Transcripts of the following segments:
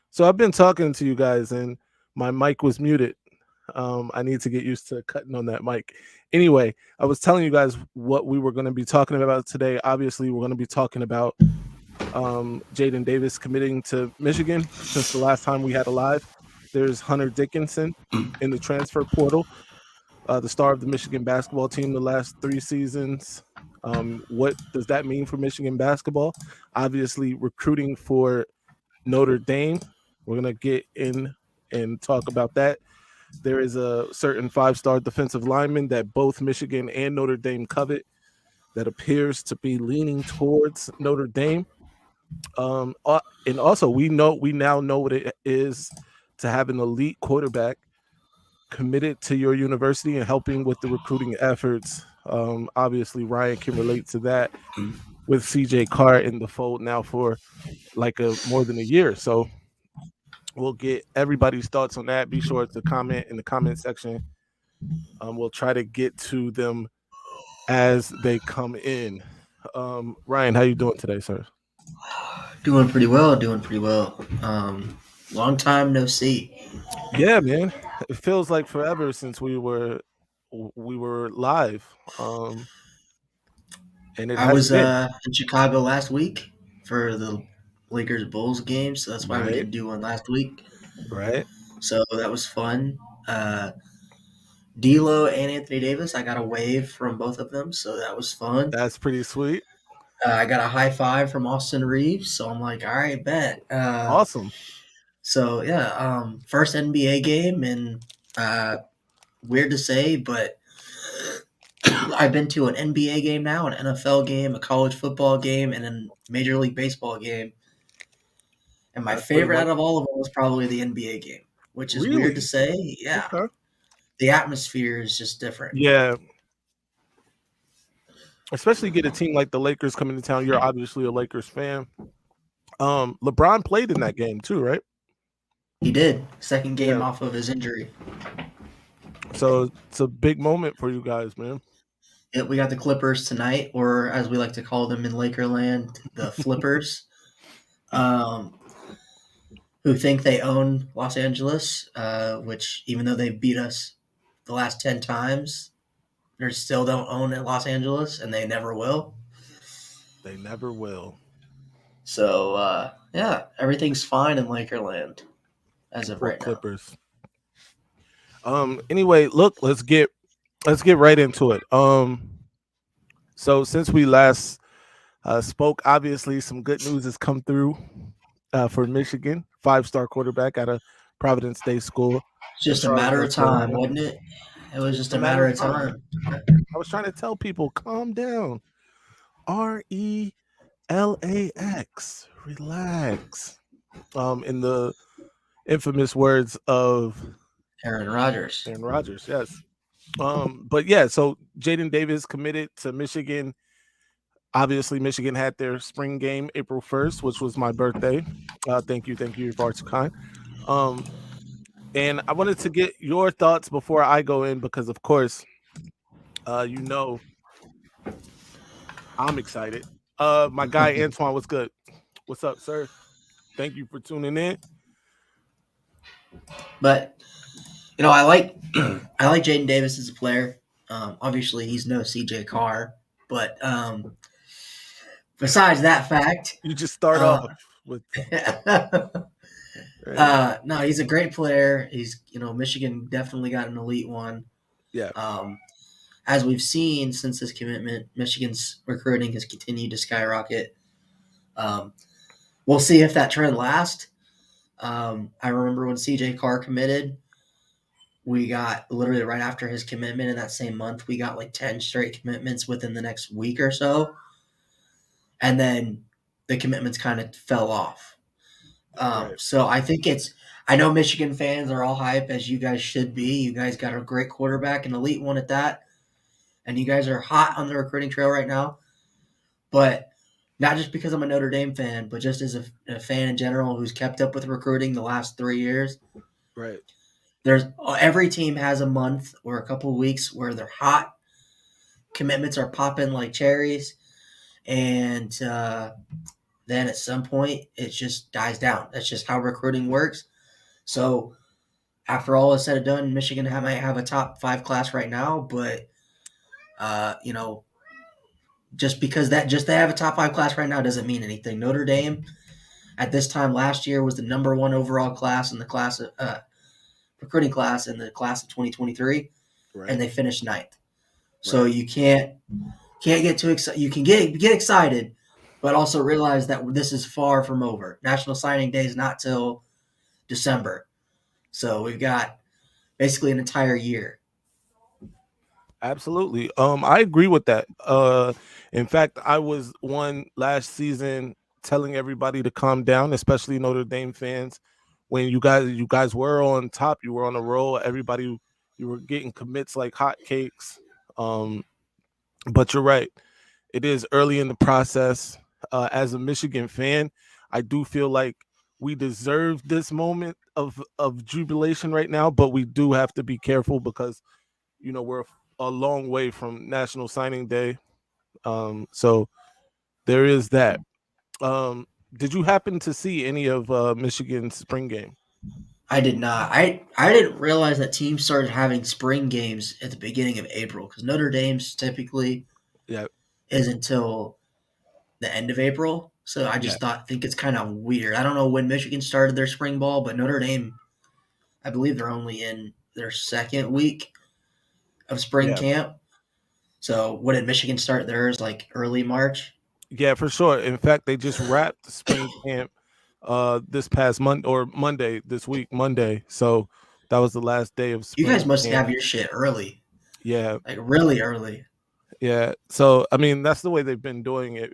So I've been talking to you guys and my mic was muted. I need to get used to cutting on that mic. Anyway, I was telling you guys what we were going to be talking about today. Obviously, we're going to be talking about Jadyn Davis committing to Michigan since the last time we had a live. There's Hunter Dickinson in the transfer portal, the star of the Michigan basketball team the last 3 seasons. What does that mean for Michigan basketball? Obviously, recruiting for Notre Dame. We're going to get in and talk about that. There is a certain 5-star defensive lineman that both Michigan and Notre Dame covet that appears to be leaning towards Notre Dame. And also, we now know what it is to have an elite quarterback committed to your university and helping with the recruiting efforts. Obviously, Ryan can relate to that with CJ Carr in the fold now for like more than a year. So we'll get everybody's thoughts on that. Be sure to comment in the comment section. We'll try to get to them as they come in. Ryan, how you doing today, sir? Doing pretty well. Long time no see. Yeah, man. It feels like forever since we were live. And it I has was been. in Chicago last week for the Lakers Bulls game, so that's why we Right, didn't do one last week. right. So that was fun. D'Lo and Anthony Davis, I got a wave from both of them, so that was fun. That's pretty sweet. I got a high five from Austin Reeves, so I'm like, all right, bet. Awesome. So yeah, first NBA game, and weird to say, but I've been to an NBA game now, an NFL game, a college football game, and a Major League Baseball game. And my That's pretty favorite much out of all of them was probably the NBA game, which is weird to really say. Yeah, okay. the atmosphere is just different. Yeah, especially get a team like the Lakers coming to town. You're obviously a Lakers fan. LeBron played in that game too, right? He did. Second game Yeah. off of his injury. So it's a big moment for you guys, man. Yeah, we got the Clippers tonight, or as we like to call them in Lakerland, the Flippers, um, who think they own Los Angeles, which even though they beat us the last 10 times, they still don't own Los Angeles, and they never will. They never will. So yeah, everything's fine in Lakerland as of Poor right now. Clippers. Anyway, look, let's get right into it. So since we last spoke, obviously some good news has come through for Michigan. 5-star quarterback out of Providence State School It's in just a Charlotte, matter of North time, Carolina. wasn't it? It was just A a matter matter of of time. time. I was trying to tell people, calm down. RELAX. Relax. In the infamous words of Aaron Rodgers. Aaron Rodgers, yes. But yeah, so Jadyn Davis committed to Michigan. Obviously, Michigan had their spring game April 1st, which was my birthday. Thank you, you're far too kind. And I wanted to get your thoughts before I go in because, of course, you know, I'm excited. My guy Antoine, what's good? What's up, sir? Thank you for tuning in. But I like I like Jadyn Davis as a player. Obviously, he's no CJ Carr, but besides that fact, You just start uh, off with right? no, he's a great player. He's Michigan definitely got an elite one. Yeah, As we've seen since his commitment, Michigan's recruiting has continued to skyrocket. Um, we'll see if that trend lasts. I remember when CJ Carr committed, we got literally right after his commitment in that same month, we got like 10 straight commitments within the next week or so. And then the commitments kind of fell off. right. So I know Michigan fans are all hype, as you guys should be. You guys got a great quarterback, an elite one at that. And you guys are hot on the recruiting trail right now. But not just because I'm a Notre Dame fan, but just as a fan in general who's kept up with recruiting the last 3 years. Right. There's every team has a month or a couple of weeks where they're hot. Commitments are popping like cherries, and then at some point it just dies down. That's just how recruiting works. So after all is said and done, Michigan might have a top 5 class right now, but you know, just because that just they have a top 5 class right now doesn't mean anything. Notre Dame at this time last year was the number one overall class in the class of, recruiting class in the class of 2023, Right. and they finished ninth. So Right. you can't get too excited. You can get excited, but also realize that this is far from over. National Signing Day is not till December, so we've got basically an entire year. Absolutely. I agree with that. In fact, I was one last season telling everybody to calm down, especially Notre Dame fans. When you guys were on top, you were on a roll. Everybody, you were getting commits like hotcakes. Um, but you're right. It is early in the process. As a Michigan fan, I do feel like we deserve this moment of jubilation right now, but we do have to be careful because we're a long way from National Signing Day. So there is that. Did you happen to see any of Michigan's spring game? I did not. I didn't realize that teams started having spring games at the beginning of April because Notre Dame's typically Yeah, is until the end of April. So I yeah, just think it's kind of weird. I don't know when Michigan started their spring ball, but Notre Dame, I believe they're only in their second week of spring yeah, camp. So when did Michigan start theirs? Like early March. yeah, for sure. In fact, they just wrapped spring camp this past Monday this week, Monday. So that was the last day of You guys spring must camp. have your shit early, Yeah, like really early. yeah. So I mean, that's the way they've been doing it.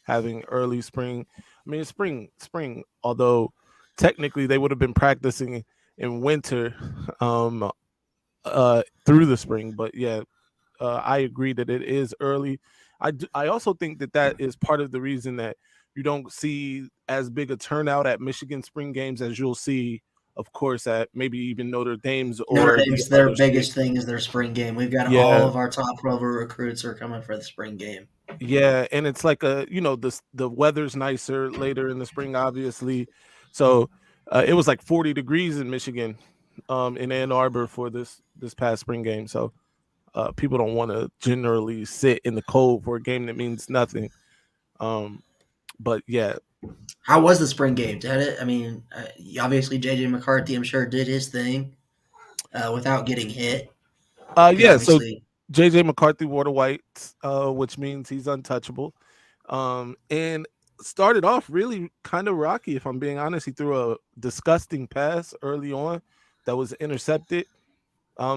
Having early spring. I mean, spring. Although technically they would have been practicing in winter, um, through the spring. But yeah, I agree that it is early. I also think that that is part of the reason that you don't see as big a turnout at Michigan spring games as you'll see, of course, at maybe even Notre Dame's Notre or the Dame's their other state. biggest thing is their spring game. We've got all Yeah, of our top 12 recruits are coming for the spring game. yeah, and it's like the weather's nicer later in the spring, obviously. So it was like 40 degrees in Michigan, in Ann Arbor for this past spring game. So people don't want to generally sit in the cold for a game that means nothing. Um, but yeah, How was the spring game? Did it? I mean, obviously JJ McCarthy, I'm sure, did his thing without getting hit because yeah. So obviously JJ McCarthy wore the whites, which means he's untouchable. And started off really kind of rocky, if I'm being honest. He threw a disgusting pass early on that was intercepted.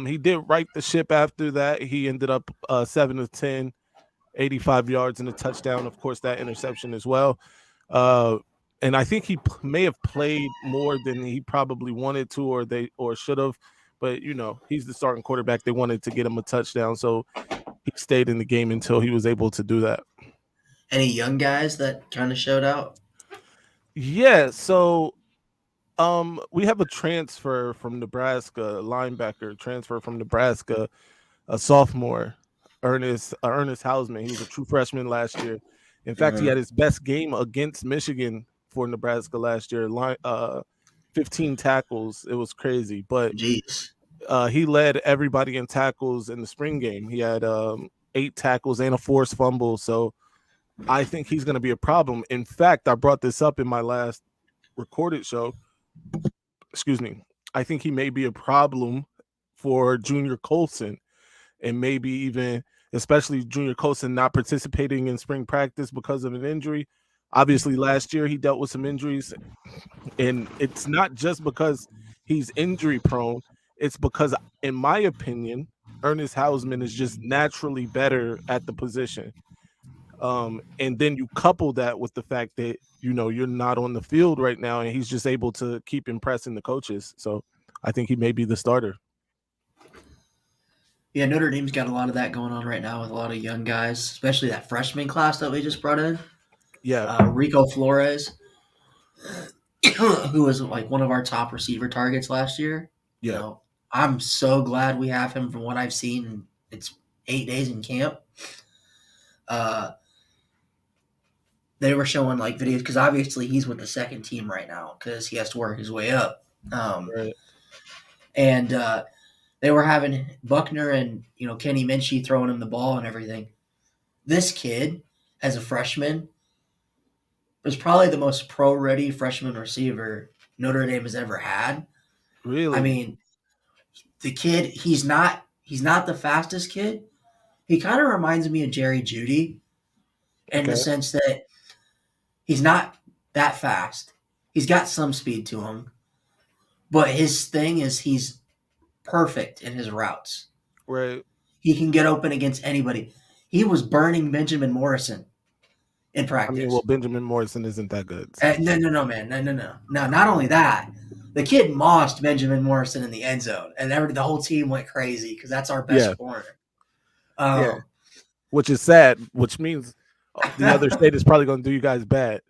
He did right the ship after that. He ended up 7 of 10, 85 yards and a touchdown. Of course, that interception as well. Uh, and I think he may have played more than he probably wanted to, or should have. But he's the starting quarterback. They wanted to get him a touchdown, so he stayed in the game until he was able to do that. any young guys that kind of showed out. Yeah. So we have a transfer from Nebraska, linebacker transfer from Nebraska, a sophomore, Ernest Hausman. He was a true freshman last year. In fact, he Uh, had his best game against Michigan for Nebraska last year. 15 tackles. It was crazy, but Jeez. he led everybody in tackles in the spring game. He had 8 tackles and a forced fumble. So I think he's going to be a problem. In fact, I brought this up in my last recorded show. Excuse me. I think he may be a problem for Junior Colson, and maybe even especially Junior Colson not participating in spring practice because of an injury. Obviously, last year he dealt with some injuries, and it's not just because he's injury prone. It's because, in my opinion, Ernest Hausman is just naturally better at the position. And then you couple that with the fact that you're not on the field right now, and he's just able to keep impressing the coaches. So I think he may be the starter. Yeah, Notre Dame's got a lot of that going on right now with a lot of young guys, especially that freshman class that we just brought in. Yeah, Rico Flores, who was like one of our top receiver targets last year. Yeah. I'm so glad we have him. From what I've seen, it's 8 days in camp. Uh, they were showing like videos because obviously he's with the second team right now because he has to work his way up. Right. And they were having Buckner and Kenny Minchie throwing him the ball and everything. This kid, as a freshman, was probably the most pro-ready freshman receiver Notre Dame has ever had. I Really? mean, the kid, he's not the fastest kid. He kind of reminds me of Jerry Jeudy in the Okay. sense that he's not that fast. He's got some speed to him, but his thing is he's perfect in his routes. Right. He can get open against anybody. He was burning Benjamin Morrison in I mean, well, practice. Benjamin Morrison isn't that good. So. No, man, no. No, not only that, the kid mossed Benjamin Morrison in the end zone, and the whole team went crazy because that's our Yeah. best corner. Yeah. Um, Which is sad, which means the other state is probably going to do you guys bad.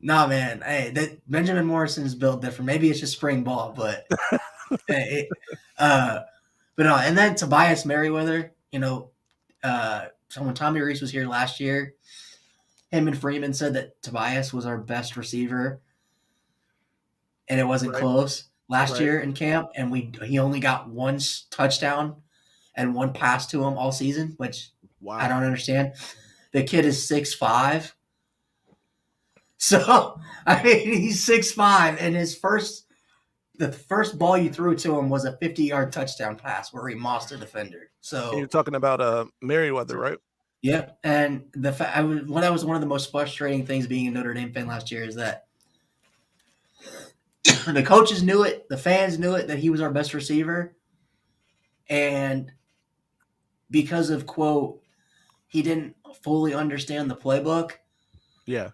nah, man. Hey, Benjamin Morrison is built different. Maybe it's just spring ball, but hey, but no. And then Tobias Merriweather, so when Tommy Reese was here last year, him and Freeman said that Tobias was our best receiver, and it wasn't Right. close last Right. year in camp. And he only got one touchdown and one pass to him all season, which I Wow. don't understand. The kid is 6'5". So I mean, he's 6'5", and the first ball you threw to him was a 50-yard touchdown pass where he mossed a defender. And you're So talking about Merriweather, right? yeah, and that was one of the most frustrating things being a Notre Dame fan last year is that the coaches knew it, the fans knew it that he was our best receiver, and because of quote he didn't fully understand the playbook, Yeah.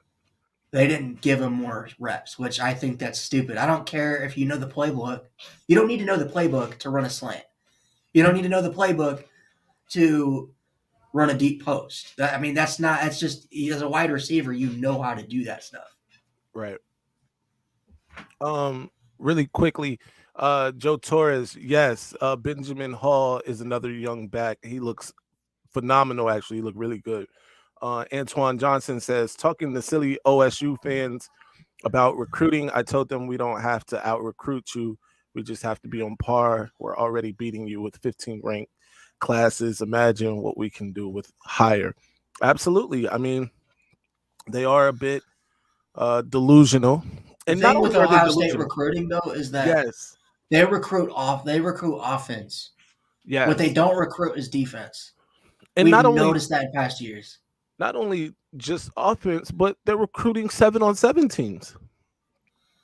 they didn't give him more reps, which I think that's stupid. I don't care if you know the playbook. You don't need to know the playbook to run a slant. You don't need to know the playbook to run a deep post. That's just as a wide receiver, you know how to do that stuff. Right. Really quickly, Joe Torres, yes. Benjamin Hall is another young back. He looks phenomenal, actually. He looked really good. Antoine Johnson says, talking to silly OSU fans about recruiting, I told them we don't have to out recruit you. We just have to be on par. We're already beating you with 15 ranked classes. Imagine what we can do with higher. Absolutely. I mean, they are a bit delusional. The And not thing only with are they Ohio State delusional, recruiting though is that yes, they recruit offense. What they yes. don't recruit is defense. And We've noticed that in past years. not only just offense, but they're recruiting 7-on-7 teams,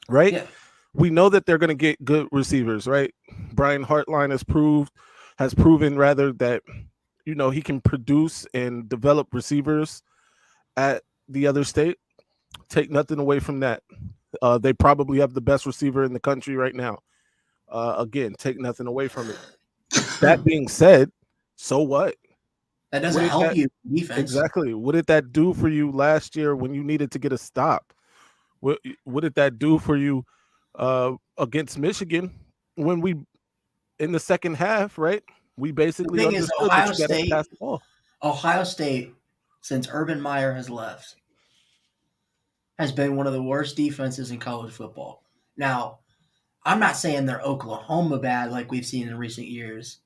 right? Yeah. We know that they're going to get good receivers, right? Brian Hartline has proven rather that he can produce and develop receivers at the other state. Take nothing away from that. They probably have the best receiver in the country right now. Again, take nothing away from it. That being said, so what? That What doesn't did help that you defense. exactly? What did that do for you last year when you needed to get a stop? What did that do for you against Michigan when we in the second half, right? We The basically thing is, understood that you got to pass the ball. Ohio State, since Urban Meyer has left, has been one of the worst defenses in college football. Now, I'm not saying they're Oklahoma bad like we've seen in recent years,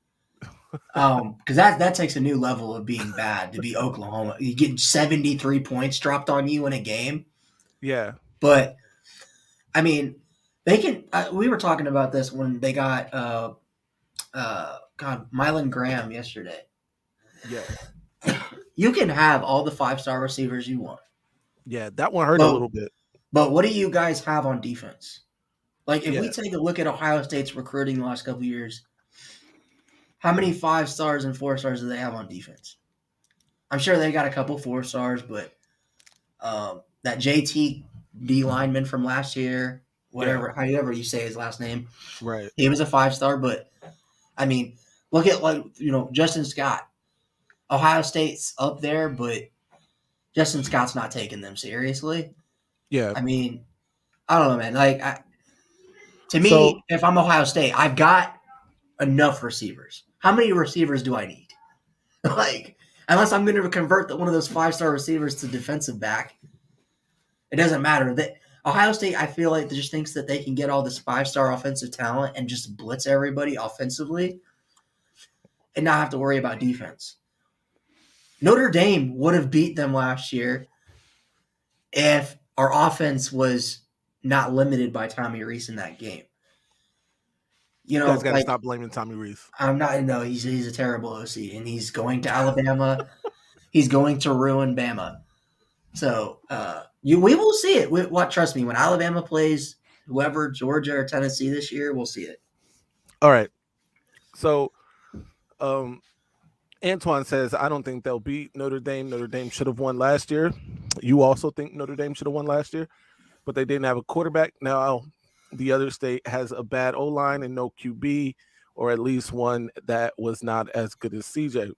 because that takes a new level of being bad to be Oklahoma. You get 73 points dropped on you in a game, Yeah, but I mean, they can. We were talking about this when they got Mylan Graham yesterday. yeah, You can have all the 5-star receivers you want, yeah. That one hurt a but little bit. what do you guys have on defense? Like, if we Yeah, take a look at Ohio State's recruiting the last couple of years, how many 5-stars and 4-stars do they have on defense? I'm sure they got a couple 4-stars, but that JT D lineman from last year, yeah, however you say his last name, right. he was a 5-star. But I mean, look at Justin Scott. Ohio State's up there, but Justin Scott's not taking them seriously. Yeah, I mean, I don't know, man. Like To So me, if I'm Ohio State, I've got enough receivers. How many receivers do I need? Like, unless I'm going to convert one of those 5-star receivers to defensive back, it doesn't matter. That Ohio State, I feel like, just thinks that they can get all this 5-star offensive talent and just blitz everybody offensively and not have to worry about defense. Notre Dame would have beat them last year if our offense was not limited by Tommy Rees in that game. You you guys know, got to like, stop blaming Tommy Rees. I'm not. No, he's a terrible OC, and he's going to Alabama. He's going to ruin Bama. So we will see it. Trust me, when Alabama plays whoever, Georgia or Tennessee this year, we'll see it. All right. So um, Antoine says, I don't think they'll beat Notre Dame. Notre Dame should have won last year. You also think Notre Dame should have won last year, but they didn't have a quarterback. Now, the other state has a bad O line and no QB, or at least one that was not as good as CJ.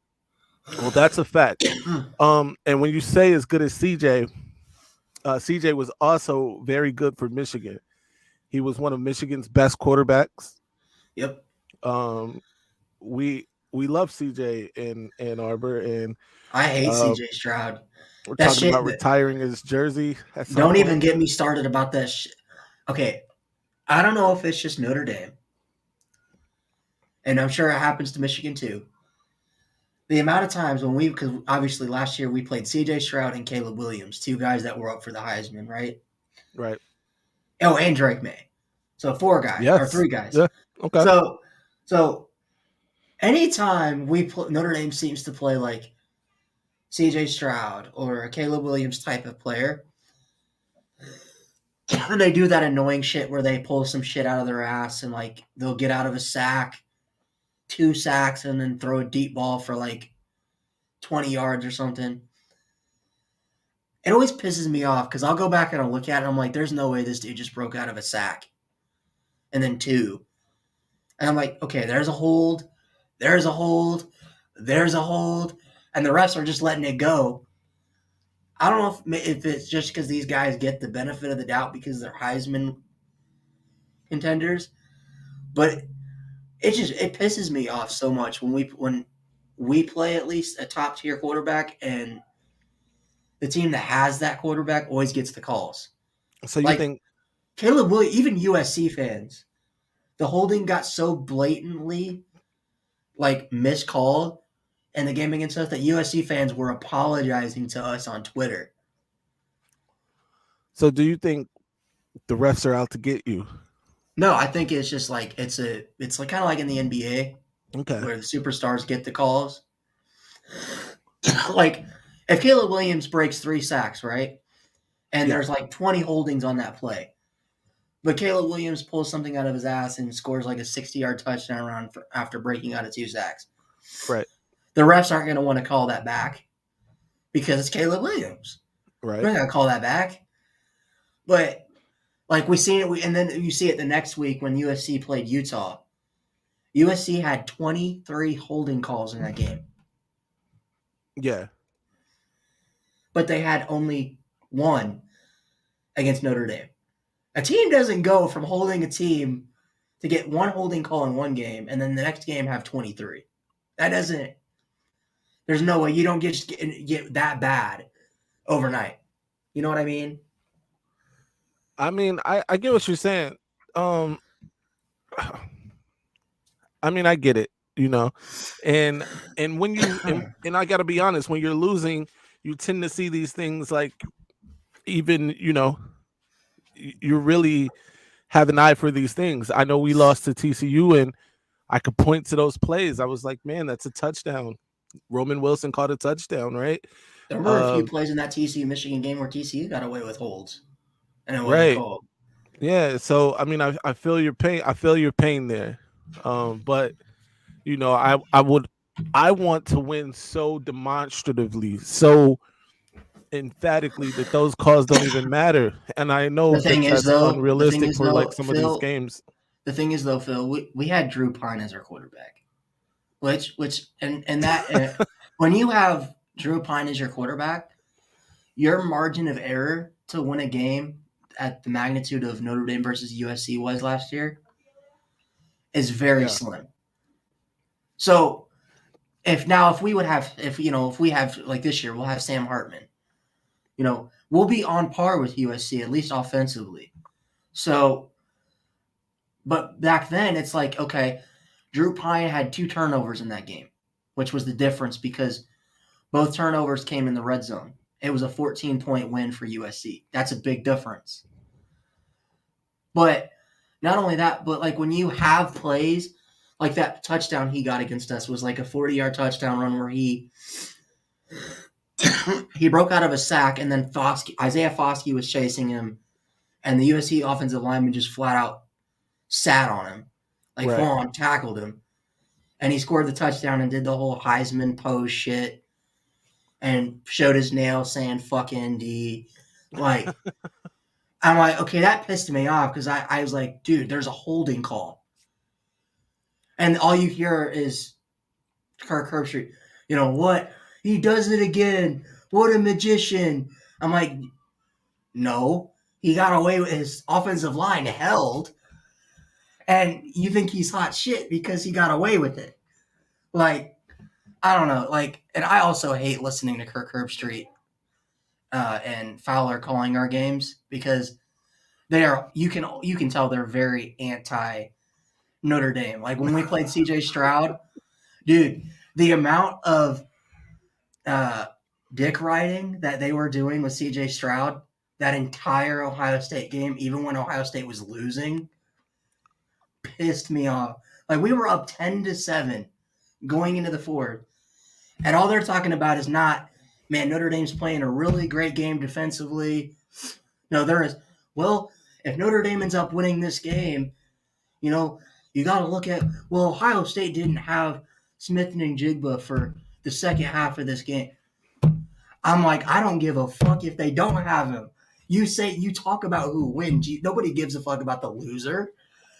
Well, that's a fact. And when you say as good as CJ, CJ was also very good for Michigan. He was one of Michigan's best quarterbacks. Yep. We love CJ in Ann Arbor, and I hate CJ Stroud. we're That talking shit. about retiring his jersey at some Don't point. even get me started about that shit. Okay, I don't know if it's just Notre Dame, and I'm sure it happens to Michigan too. The amount of times because obviously last year we played C.J. Stroud and Caleb Williams, two guys that were up for the Heisman, right? Right. Oh, and Drake May. So 4 guys or Yes. 3 guys. Yeah. Okay. So anytime Notre Dame seems to play like C.J. Stroud or a Caleb Williams type of player, and they do that annoying shit where they pull some shit out of their ass and like they'll get out of a sack, 2 sacks, and then throw a deep ball for like 20 yards or something. It always pisses me off because I'll go back and I'll look at it and I'm like, there's no way this dude just broke out of a sack. And then 2. And I'm like, okay, there's a hold, there's a hold, there's a hold, and the refs are just letting it go. I don't know if it's just because these guys get the benefit of the doubt because they're Heisman contenders, but it pisses me off so much when we play at least a top tier quarterback and the team that has that quarterback always gets the calls. So you Like think Caleb Williams, even USC fans, the holding got so blatantly like miscalled in the game against us that USC fans were apologizing to us on Twitter. so do you think the refs are out to get you? No, I think it's just like it's like kind of like in the NBA Okay. where the superstars get the calls. Like if Caleb Williams breaks 3 sacks, right? And Yeah. there's like 20 holdings on that play. But Caleb Williams pulls something out of his ass and scores like a 60-yard touchdown run after breaking out of 2 sacks. Right. The refs aren't going to want to call that back because it's Caleb Williams. Right. They're not going to call that back. But like we seen it, and then you see it the next week when USC played Utah. USC had 23 holding calls in that game. Yeah. But they had only 1 against Notre Dame. A team doesn't go from holding a team to get 1 holding call in 1 game and then the next game have 23. That doesn't. There's no way you don't get that bad overnight. You know what I mean? I mean, I get what you're saying. I mean, I get it, and when you and I got to be honest, when you're losing, you tend to see these things like even you really have an eye for these things. I know we lost to TCU, and I could point to those plays. I was like, man, that's a touchdown. Roman Wilson caught a touchdown, right? There were a few plays in that TCU Michigan game where TCU got away with holds, and it wasn't Right. called. Yeah. So I mean, I feel your pain. I feel your pain there. But I want to win so demonstratively, so emphatically that those calls don't even matter. And I know The thing that is, that's though, unrealistic for like some of these Phil, games. the thing is, though, Phil, we had Drew Pine as our quarterback, which and that when you have Drew Pine as your quarterback, your margin of error to win a game at the magnitude of Notre Dame versus USC was last year is very Yeah. slim. So if we have like this year, we'll have Sam Hartman. We'll be on par with USC, at least offensively. So, but back then it's like, okay, Drew Pine had 2 turnovers in that game, which was the difference because both turnovers came in the red zone. It was a 14-point win for USC. That's a big difference. But not only that, but like when you have plays like that touchdown he got against us was like a 40-yard touchdown run where he broke out of a sack, and then Isaiah Foskey was chasing him, and the USC offensive lineman just flat out sat on him, like full Right. on tackled him, and he scored the touchdown and did the whole Heisman pose shit, and showed his nails saying "fuck ND." Like, I'm like, okay, that pissed me off because I was like, dude, there's a holding call, and all you hear is Kirk Herbstreit. What? He does it again. What a magician. I'm like, no, he got away with his offensive line held, and you think he's hot shit because he got away with it. Like, I don't know. Like, and I also hate listening to Kirk Herbstreit and Fowler calling our games because they are. You can tell they're very anti Notre Dame. Like when we played C.J. Stroud, dude, the amount of dick riding that they were doing with C.J. Stroud that entire Ohio State game, even when Ohio State was losing, pissed me off. Like we were up 10-7 going into the fourth, and all they're talking about is not, man, Notre Dame's playing a really great game defensively. No, there is. Well, if Notre Dame ends up winning this game, you got to look at, well, Ohio State didn't have Smith and Jigba for the second half of this game. I'm like, I don't give a fuck if they don't have him. You talk about who wins. Nobody gives a fuck about the loser.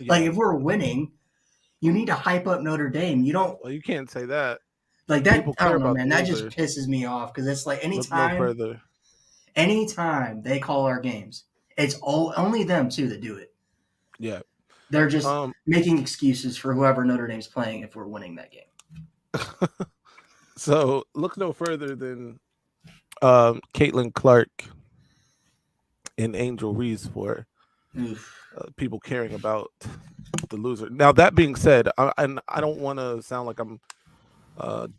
Yeah. Like if we're winning, you need to hype up Notre Dame. You don't Well, you can't say that. like that. People I care don't know, about man. the That just loser. pisses me off because it's like Look no further. anytime they call our games, it's only them too that do it. Yeah. They're just making excuses for whoever Notre Dame's playing if we're winning that game. So look no further than Caitlin Clark and Angel Reese for people caring about the loser. Now that being said, I don't want to sound like I'm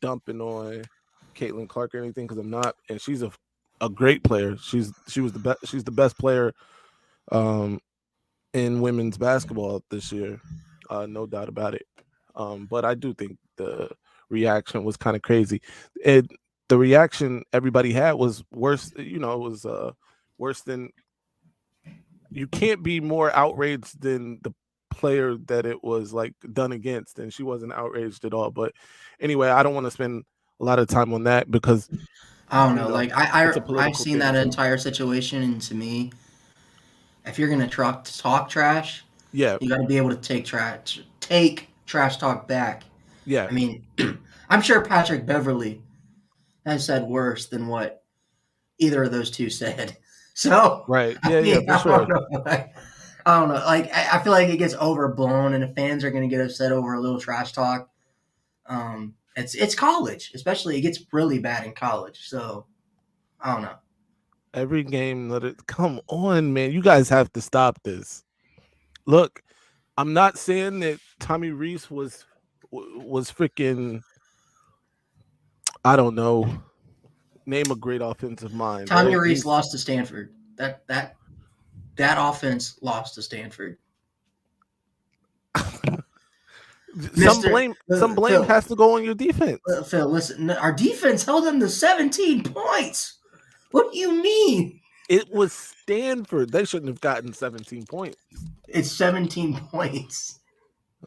dumping on Caitlin Clark or anything because I'm not, and she's a great player. She was the best. She's the best player in women's basketball this year, no doubt about it. But I do think the reaction was kind of crazy. The reaction everybody had was worse. It was worse than. You can't be more outraged than the player that it was like done against, and she wasn't outraged at all. But anyway, I don't want to spend a lot of time on that because I don't know. Like it's a I've political seen thing that too. entire situation, and to me, if you're gonna talk trash, Yeah, you got to be able to take trash talk back. yeah, I mean, I'm sure Patrick Beverly has said worse than what either of those two said. So, right. I Yeah, mean, for sure. I don't know. Like, I feel like it gets overblown, and the fans are going to get upset over a little trash talk. It's college, especially it gets really bad in college. So, I don't know. Every game come on, man. You guys have to stop this. Look, I'm not saying that Tommy Reese was freaking. I don't know. Name a great offensive mind, Tommy right? Reese lost to Stanford. That offense lost to Stanford. Mister Some blame Phil, has to go on your defense. Phil, listen. Our defense held them to 17 points. What do you mean? It was Stanford. They shouldn't have gotten 17 points. It's 17 points.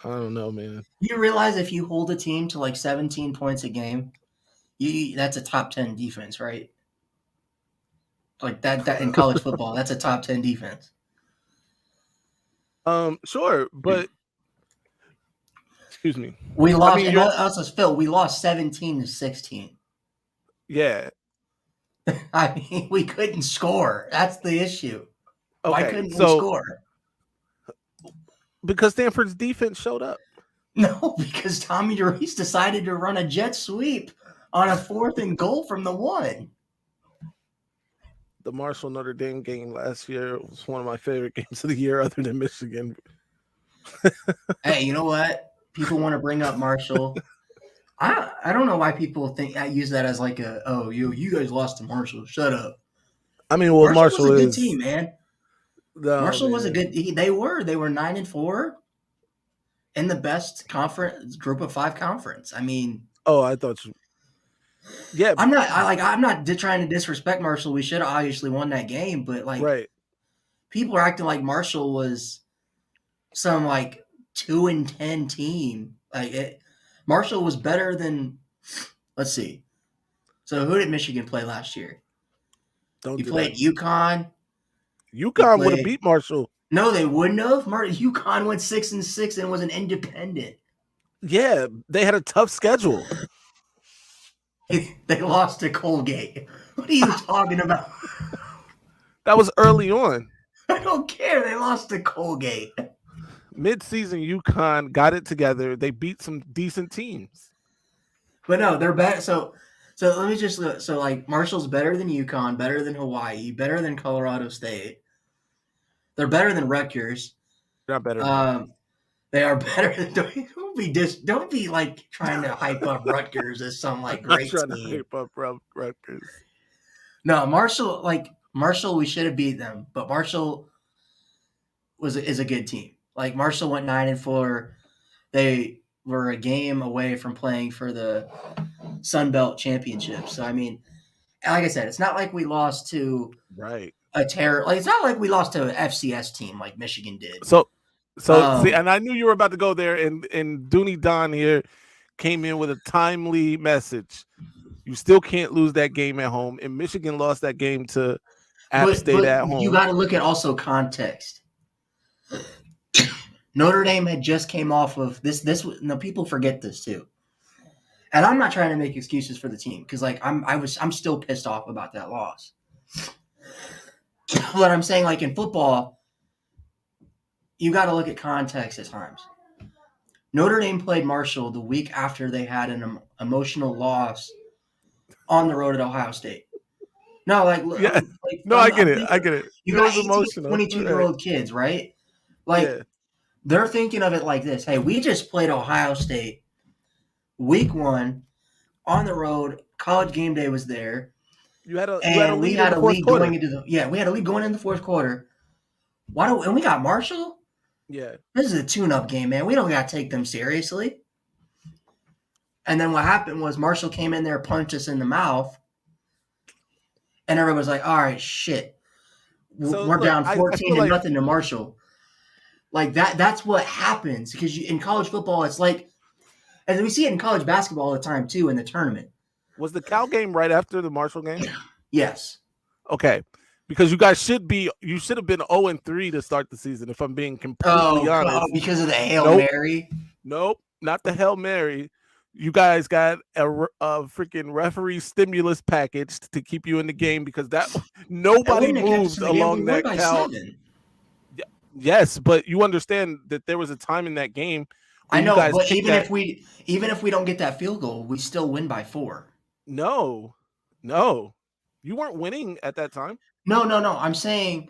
I don't know, man. You realize if you hold a team to like 17 points a game, that's a top 10 defense, right? Like that in college football, that's a top 10 defense. Sure, but excuse me. We lost, I mean, and also Phil, we lost 17-16. Yeah. I mean, we couldn't score. That's the issue. Why Okay, couldn't we so score? because Stanford's defense showed up. No, because Tommy DeReese decided to run a jet sweep on a 4th and goal from the 1. The Marshall Notre Dame game last year was one of my favorite games of the year, other than Michigan. Hey, you know what? People want to bring up Marshall. I don't know why people think I use that as like you guys lost to Marshall. Shut up. I mean, well, Marshall was a good is team, man. no, Marshall was a man. good. They were 9-4 in the best conference group of 5 conference. I mean, Oh, I thought you. Yeah, I'm not trying to disrespect Marshall. We should have obviously won that game, but like right. people are acting like Marshall was some like 2-10 team. Marshall was better than. Let's see. So who did Michigan play last year? Don't You do that. played UConn. You UConn would have played. beat Marshall. No, they wouldn't have. UConn went 6-6 and was an independent. Yeah, they had a tough schedule. They lost to Colgate. What are you talking about? That was early on. I don't care. They lost to Colgate. Mid-season, UConn got it together. They beat some decent teams. But no, they're better. So let me just like Marshall's better than UConn, better than Hawaii, better than Colorado State. They're better than Rutgers. Not better. Than They are better than. Don't be like trying to hype up Rutgers as some like great trying team. to hype up Rutgers. No, Marshall, we should have beat them, but Marshall is a good team. Like Marshall went 9-4. They were a game away from playing for the Sun Belt Championship. So I mean, like I said, it's not like we lost to Right. a terror. Like it's not like we lost to an FCS team like Michigan did. So see, and I knew you were about to go there, and Dooney Don here came in with a timely message. You still can't lose that game at home, and Michigan lost that game to App State at home. You got to look at also context. Notre Dame had just came off of this. No, people forget this too. And I'm not trying to make excuses for the team because like I'm still pissed off about that loss. But I'm saying like in football, you got to look at context at times. Notre Dame played Marshall the week after they had an emotional loss on the road at Ohio State. No, like yeah. I get it. You got 22-year-old kids, right? Like they're thinking of it like this: hey, we just played Ohio State week 1 on the road. College game day was there. We had a lead going into the fourth quarter. And we got Marshall? Yeah. This is a tune-up game, man. We don't got to take them seriously. And then what happened was Marshall came in there, punched us in the mouth, and everybody was like, all right, shit. We're down 14-0 to Marshall. Like that's what happens because in college football, it's like, and we see it in college basketball all the time too in the tournament. Was the Cal game right after the Marshall game? Yes. Okay. Because you should have been 0-3 to start the season, if I'm being completely honest. Because of the Hail Mary? Nope, not the Hail Mary. You guys got a freaking referee stimulus package to keep you in the game because nobody moved along that Cal. Yes, but you understand that there was a time in that game. I know, but even if we don't get that field goal, we still win by 4. No, you weren't winning at that time. No. I'm saying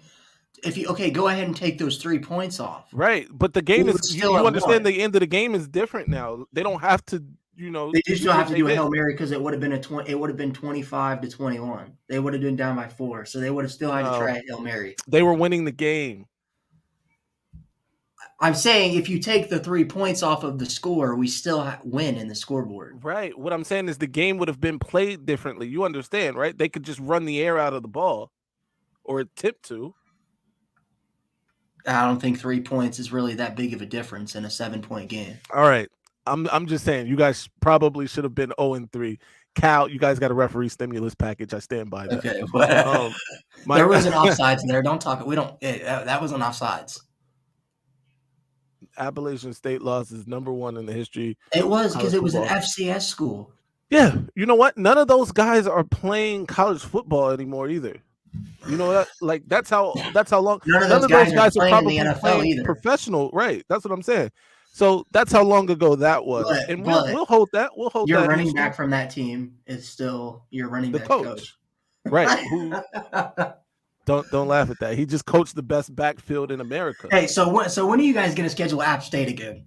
go ahead and take those 3 points off. Right, but the game is you understand the end of the game is different now. They don't have to, They just don't have to do a Hail Mary because it would have been 25-21. They would have been down by 4, so they would have still had to try a Hail Mary. They were winning the game. I'm saying if you take the 3 points off of the score, we still win in the scoreboard. Right. What I'm saying is the game would have been played differently. You understand, right? They could just run the air out of the ball or attempt to. I don't think 3 points is really that big of a difference in a 7-point game. All right. I'm just saying you guys probably should have been 0-3. Cal, you guys got a referee stimulus package. I stand by that. Okay. There was an offsides there. Don't talk. That was an offsides. Appalachian State loss is number 1 in the history. It was because it was an FCS school. Yeah, you know what? None of those guys are playing college football anymore either. You know that? Like that's how long. None of those guys are probably in the NFL playing either. Professional, right? That's what I'm saying. So that's how long ago that was, and we'll But hold that. We'll hold your that, running Houston. back from that team is still your running The back's coach, coach. right? Who don't laugh at that. He just coached the best backfield in America. Hey, so when are you guys going to schedule App State again?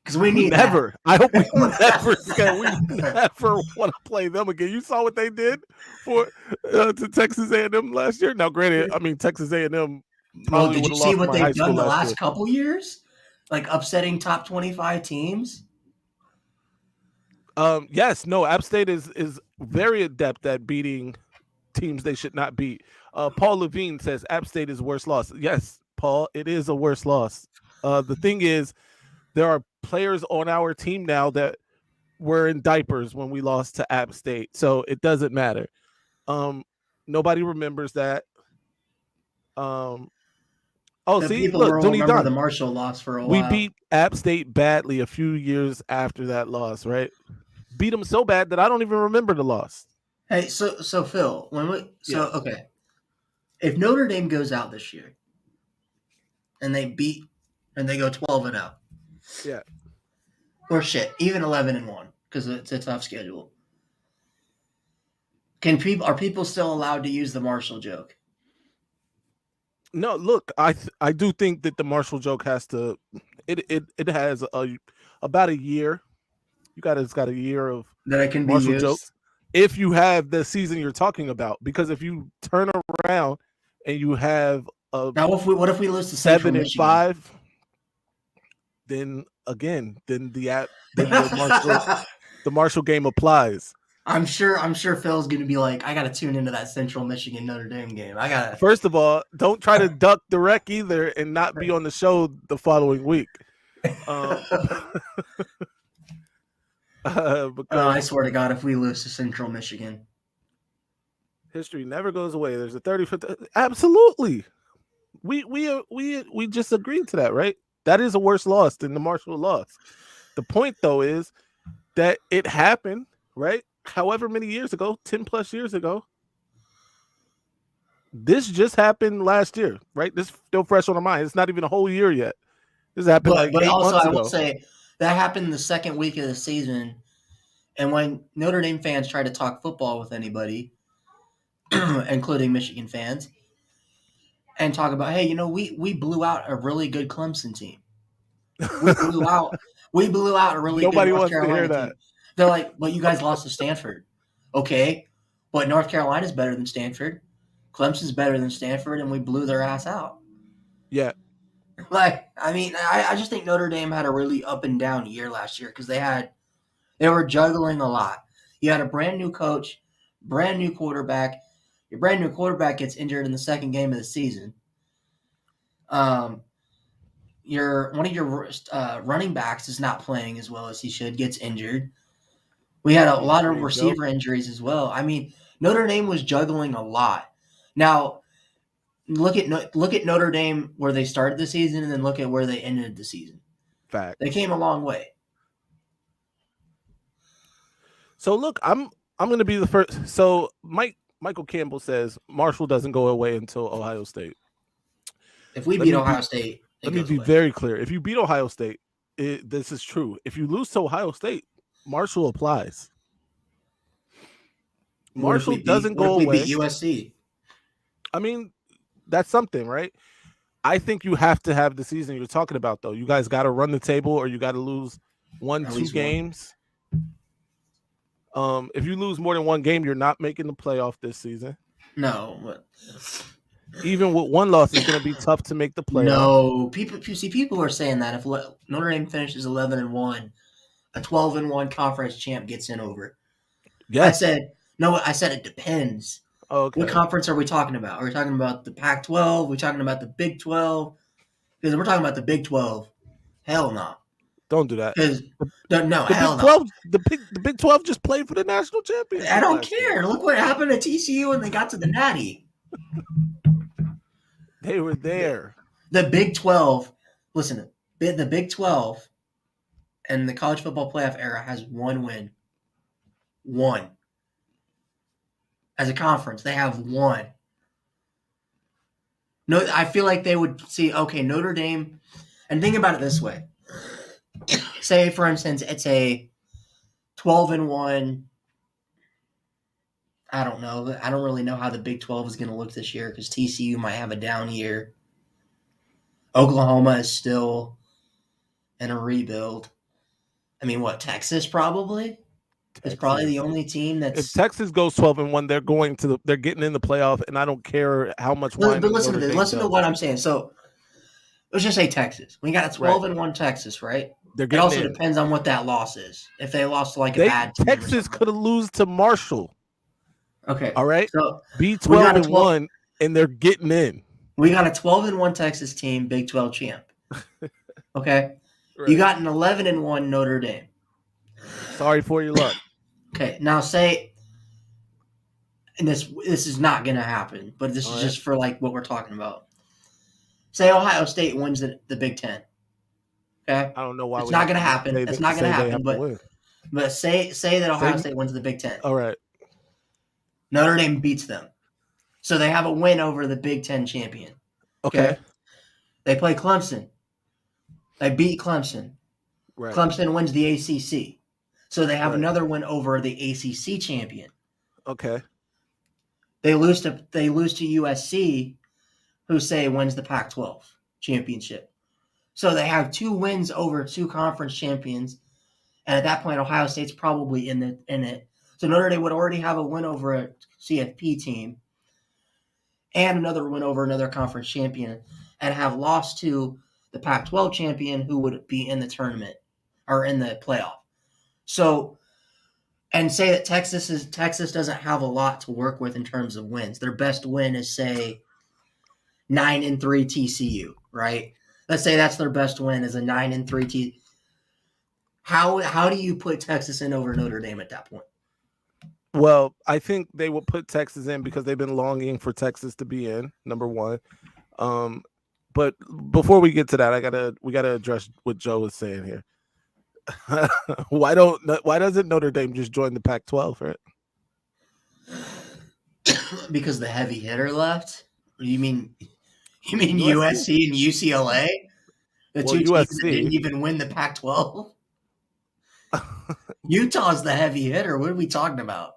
Because we need Never. I hope we never we that. never want to play them again. You saw what they did for to Texas A&M last year. Now, granted, I mean Texas A&M Well, probably did would you have see lost what my high they've school done the last year. last couple years? Like upsetting top 25 teams? Yes, no. App State is very adept at beating teams they should not beat. Paul Levine says App State is worst loss. Yes, Paul, it is a worse loss. The thing is, there are players on our team now that were in diapers when we lost to App State, so it doesn't matter. Nobody remembers that. Oh, The see, people look, will Dooney remember the Dunn. Marshall loss for a We while. beat App State badly a few years after that loss, right? Beat them so bad that I don't even remember the loss. Hey, so Phil, Yeah. okay, if Notre Dame goes out this year and they go 12-0, Yeah. or shit, even 11-1 because it's a tough schedule. Are people still allowed to use the Marshall joke? No, look, I do think that the Marshall joke has to. It has about a year. It's got a year of That it can be Marshall used? jokes if you have the season you're talking about. Because if you turn around and you have a Now, what if we lose to Central 7-5, Michigan? then again, then the Marshall game applies. I'm sure Phil's gonna be like, I gotta tune into that Central Michigan Notre Dame game. I gotta. First of all, don't try to duck the wreck either and not be on the show the following week. I Because swear to God, if we lose to Central Michigan, history never goes away. There's a 35th. Absolutely. We just agreed to that, right? That is a worse loss than the Marshall loss. The point though is that it happened, right? However many years ago, 10 plus years ago. This just happened last year, right? This is still fresh on our mind. It's not even a whole year yet. This happened like but 8 also months I will ago. say that happened the second week of the season, and when Notre Dame fans try to talk football with anybody, including Michigan fans, and talk about, hey, we blew out a really good Clemson team. We blew out a really good Nobody North wants to hear Carolina that. team. They're like, but you guys lost to Stanford. Okay, but North Carolina's better than Stanford. Clemson's better than Stanford, and we blew their ass out. Yeah. Like, I mean, I just think Notre Dame had a really up and down year last year because they were juggling a lot. You had a brand new coach, brand new quarterback. Your brand new quarterback gets injured in the second game of the season. One of your running backs is not playing as well as he should, gets injured. We had a lot of There you go. receiver injuries as well. I mean, Notre Dame was juggling a lot. Now, look at Notre Dame where they started the season, and then look at where they ended the season. They Facts. came a long way. So look, I'm going to be the first. So Michael Campbell says Marshall doesn't go away until Ohio State. If we Let beat me Ohio be State, it let me goes be away. very clear. If you beat Ohio State, this is true. If you lose to Ohio State, Marshall applies. Marshall doesn't What if go we beat away. USC? I mean, that's something, right? I think you have to have the season you're talking about, though. You guys got to run the table, or you got to lose At two least one. games. If you lose more than one game, you're not making the playoff this season. No, but Even with one loss, it's going to be tough to make the playoff. no. People are saying that if Notre Dame finishes 11-1, a 12-1 conference champ gets in over. I Yes. said no. I said it depends. Okay. What conference are we talking about? Are we talking about the Pac-12? Are we talking about the Big 12? Because we're talking about the Big 12. Hell no. Don't do that. Because no, The hell Big no. 12, the Big 12 just played for the national championship. I don't last year. care. Look what happened to TCU when they got to the Natty. They were there. The Big 12. Listen, the Big 12 and the college football playoff era has one win. One. As a conference, they have one. No, I feel like they would see, okay, Notre Dame, and think about it this way. say for instance, it's a 12-1. I don't know. I don't really know how the Big 12 is going to look this year because TCU might have a down year. Oklahoma is still in a rebuild. I mean, what, Texas probably? It's probably the Texas. only team If that's. Texas goes 12-1, they're getting in the playoff, and I don't care how much But whining listen to Notre this. Dame Listen to does. what I'm saying. So let's just say Texas. We got a Right. 12-1 Texas, right? They're It getting also in. depends on what that loss is. If they lost to like a bad team or Texas something. could have lose to Marshall. Okay. All right. So Be we got 12 a and 12 1, and they're getting in. we got a 12-1 Texas team, Big 12 champ. Okay. You Right. got an 11-1 Notre Dame. Sorry for your luck. Okay. Now say, and this is not going to happen, but this All is right. just for like what we're talking about. Say Ohio State wins the Big Ten. Okay. I don't know why It's we not have going to to happen. It's not going to say they happen. have to win. But say that Ohio Say, State wins the Big Ten. all right. Notre Dame beats them. So they have a win over the Big Ten champion. Okay. They play Clemson. They beat Clemson. Right. Clemson wins the ACC. So they have Right. another win over the ACC champion. Okay. They lose to USC, who say wins the Pac-12 championship. So they have 2 wins over 2 conference champions, and at that point, Ohio State's probably in it. So Notre Dame would already have a win over a CFP team, and another win over another conference champion, and have lost to the Pac-12 champion, who would be in the tournament or in the playoff. So, and say that Texas doesn't have a lot to work with in terms of wins. Their best win is say 9-3 TCU, right? Let's say that's their best win is a 9-3 TCU. How do you put Texas in over Notre Dame at that point? Well, I think they will put Texas in because they've been longing for Texas to be in, number one. But before we get to that, we gotta address what Joe is saying here. Why doesn't Notre Dame just join the Pac-12, right? Because the heavy hitter left? You mean USC. USC and UCLA? The Well, 2 teams that USC. didn't even win the Pac-12? Utah's the heavy hitter. What are we talking about?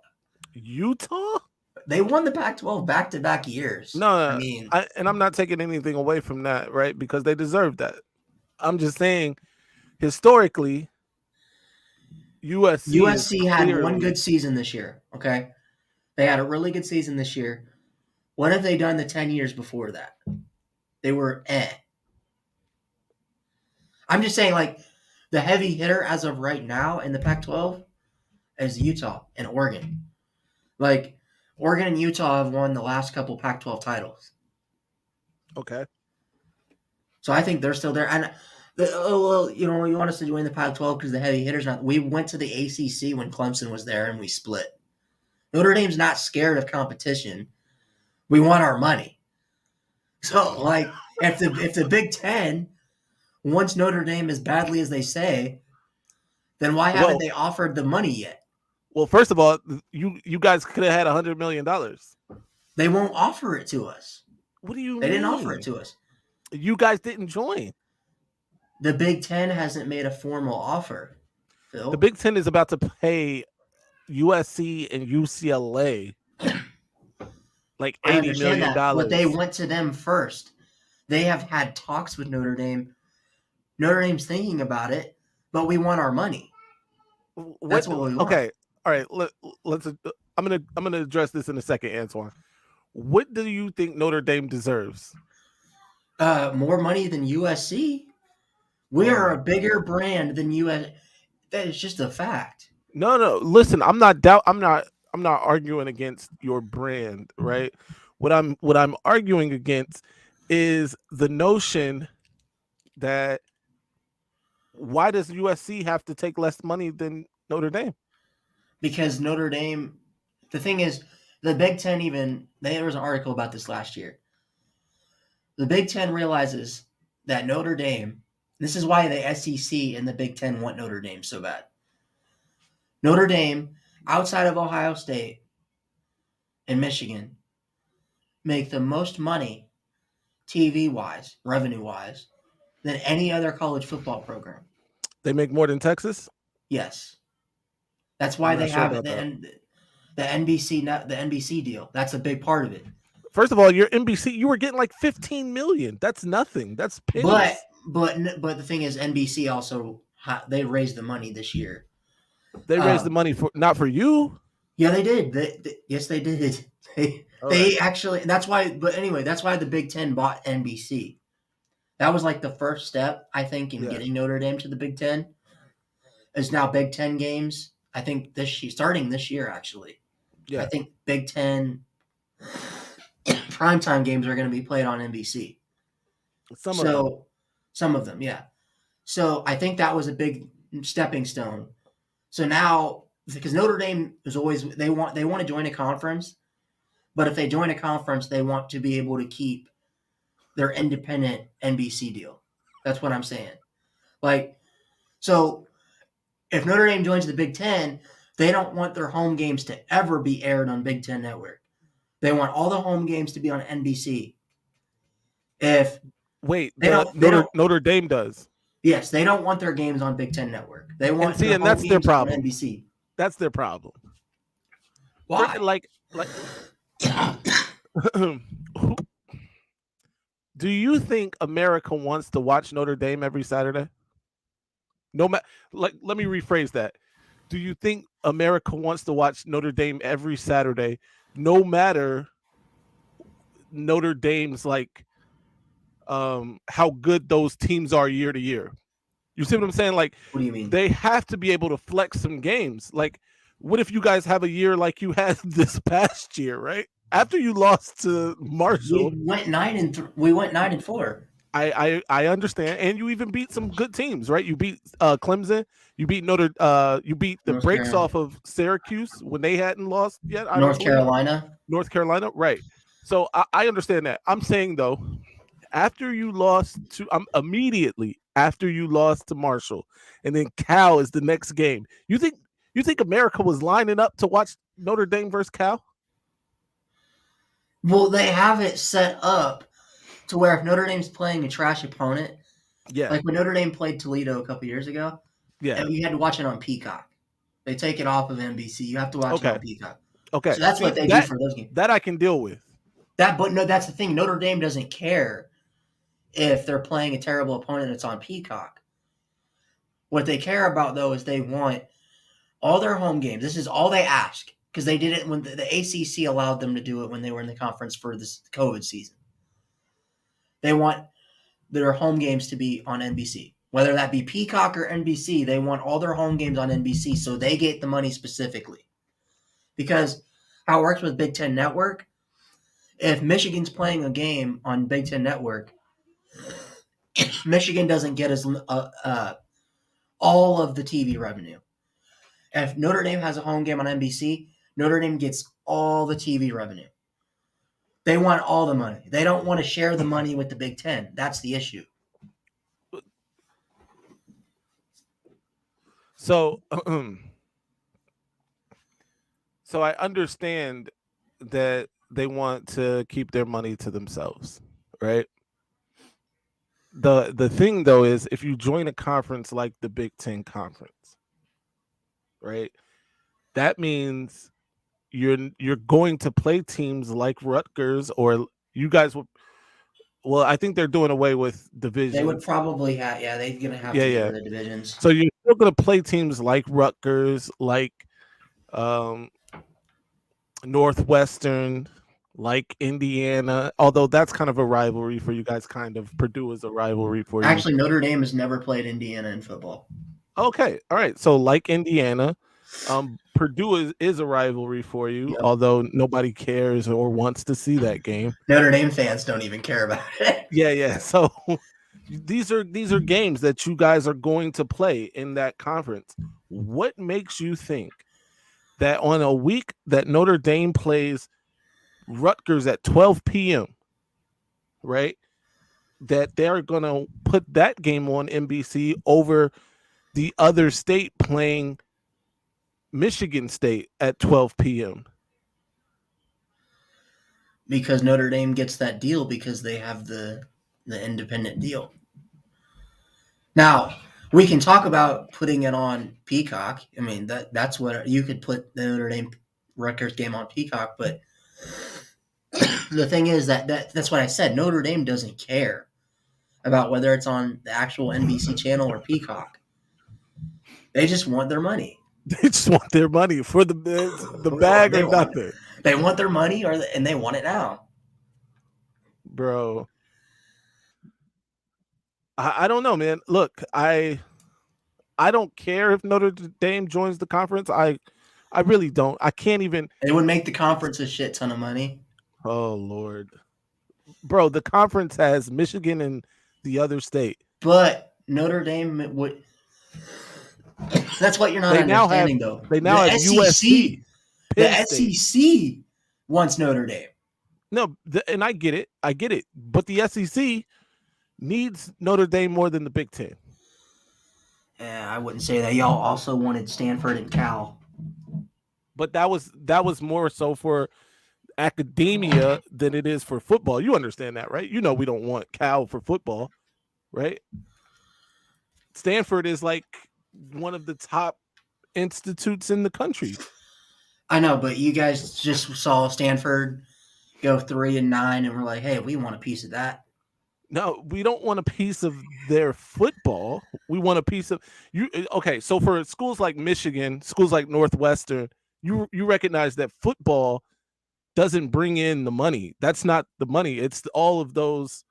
Utah? They won the Pac-12 back-to-back years. No, I mean, and I'm not taking anything away from that, right? Because they deserve that. I'm just saying, historically, USC had one clearly, good season this year. Okay, they had a really good season this year. What have they done the 10 years before that? They were I'm just saying, like, the heavy hitter as of right now in the Pac-12 is Utah and Oregon. Like, Oregon and Utah have won the last couple Pac-12 titles. okay. So I think they're still there. And, you want us to join the Pac-12 because the heavy hitters not. We went to the ACC when Clemson was there and we split. Notre Dame's not scared of competition. We want our money. So, like, if the Big Ten wants Notre Dame as badly as they say, then why haven't they offered the money yet? Well, first of all, you guys could have had $100 million. They won't offer it to us. What do you mean? They didn't offer it to us. You guys didn't join. The Big Ten hasn't made a formal offer, Phil. The Big Ten is about to pay USC and UCLA like $80 million. But they went to them first. They have had talks with Notre Dame. Notre Dame's thinking about it, but we want our money. That's what we want. Okay, all right. Let's. I'm gonna address this in a second, Antoine. What do you think Notre Dame deserves? More money than USC. We are a bigger brand than US. That is just a fact. No. Listen, I'm not arguing against your brand, right? What I'm arguing against is the notion that why does USC have to take less money than Notre Dame? Because Notre Dame, the thing is, the Big Ten there was an article about this last year. The Big Ten realizes that Notre Dame, this is why the SEC and the Big Ten want Notre Dame so bad. Notre Dame, outside of Ohio State and Michigan, make the most money TV-wise, revenue-wise, than any other college football program. They make more than Texas? Yes, that's why I'm they not sure have it. about that. The NBC the NBC deal. That's a big part of it. First of all, your NBC, you were getting like 15 million. That's nothing. That's But pennies. but the thing is, NBC also they raised the money this year. They raised the money for not for you. Yeah, they did. Yes, they did. All right. They actually. That's why. But anyway, that's why the Big Ten bought NBC. That was like the first step, I think, in Yeah. getting Notre Dame to the Big Ten. Is now Big Ten games. I think this year, starting this year, actually. I Yeah. think Big Ten primetime games are going to be played on NBC. Some of them. So some of them, yeah. So I think that was a big stepping stone. So now, because Notre Dame is always they want to join a conference, but if they join a conference, they want to be able to keep their independent NBC deal. That's what I'm saying. Like, so if Notre Dame joins the Big Ten, they don't want their home games to ever be aired on Big Ten Network. They want all the home games to be on NBC. If Wait, they don't. Notre Dame does. Yes, they don't want their games on Big Ten Network. They And want see, their and home that's their games on problem. NBC. That's their problem. Why? Like do you think America wants to watch Notre Dame every Saturday? No matter, like, let me rephrase that. Do you think America wants to watch Notre Dame every Saturday, no matter Notre Dame's like how good those teams are year to year? You see what I'm saying? Like, What do you mean? they have to be able to flex some games. Like, what if you guys have a year like you had this past year, right? After you lost to Marshall, We went 9-4. I understand, and you even beat some good teams, right? You beat Clemson, you beat you beat the North brakes Carolina. off of Syracuse when they hadn't lost yet. I don't North believe Carolina. North Carolina, right? So I understand that. I'm saying though, after you lost to immediately after you lost to Marshall, and then Cal is the next game. You think America was lining up to watch Notre Dame versus Cal? Well, they have it set up to where if Notre Dame's playing a trash opponent, Yeah, like when Notre Dame played Toledo a couple years ago, yeah. and you had to watch it on Peacock. They take it off of NBC. You have to watch it Okay, on Peacock. okay. So that's See what they do that for those games. that I can deal with. But no, that's the thing. Notre Dame doesn't care if they're playing a terrible opponent that's on Peacock. What they care about though is they want all their home games. This is all they ask because they did it when the ACC allowed them to do it when they were in the conference for this COVID season. They want their home games to be on NBC. Whether that be Peacock or NBC, they want all their home games on NBC so they get the money specifically. Because how it works with Big Ten Network, if Michigan's playing a game on Big Ten Network, Michigan doesn't get all of the TV revenue. If Notre Dame has a home game on NBC, Notre Dame gets all the TV revenue. They want all the money. They don't want to share the money with the Big Ten. That's the issue. So, so I understand that they want to keep their money to themselves, right? The thing though is if you join a conference like the Big Ten conference, right? That means you're going to play teams like Rutgers or you guys would well, I think they're doing away with They would divisions. probably have, yeah, they're going to have Yeah, to get yeah. rid of divisions. So you're still going to play teams like Rutgers, like um, Northwestern, like Indiana. Although that's kind of a rivalry for you guys. Kind of Purdue is a rivalry for you. Actually, Notre Dame has never played Indiana in football. Okay, all right. So like Indiana, Purdue is a rivalry for you. Yep. Although nobody cares or wants to see that game. Notre Dame fans don't even care about it. Yeah, yeah. So these are games that you guys are going to play in that conference. What makes you think that on a week that Notre Dame plays Rutgers at 12 p.m., right? That they're going to put that game on NBC over the other state playing Michigan State at 12 p.m.? Because Notre Dame gets that deal because they have the independent deal. Now, We can talk about putting it on Peacock. I mean, that's what you could put the Notre Dame Rutgers game on Peacock, but the thing is that's what I said. Notre Dame doesn't care about whether it's on the actual NBC channel or Peacock. They just want their money. They just want their money for the bag or nothing. They want their money, and they want it now, bro. I don't know, man. Look, I don't care if Notre Dame joins the conference. I really don't. I can't even. It would make the conference a shit ton of money. Oh Lord, bro, the conference has Michigan and the other state, but Notre Dame would. That's what you're not understanding, though. They now have USC. The SEC wants Notre Dame. No, and I get it. But the SEC needs Notre Dame more than the Big Ten. Yeah, I wouldn't say that. Y'all also wanted Stanford and Cal, but that was more so for academia than it is for football. You understand that, right? You know we don't want Cal for football, right? Stanford is like one of the top institutes in the country. I know, but you guys just saw Stanford go 3-9, and we're like, hey, we want a piece of that. No, we don't want a piece of their football. We want a piece of you. Okay, so for schools like Michigan, schools like Northwestern, you recognize that football doesn't bring in the money. That's not the money. It's all of those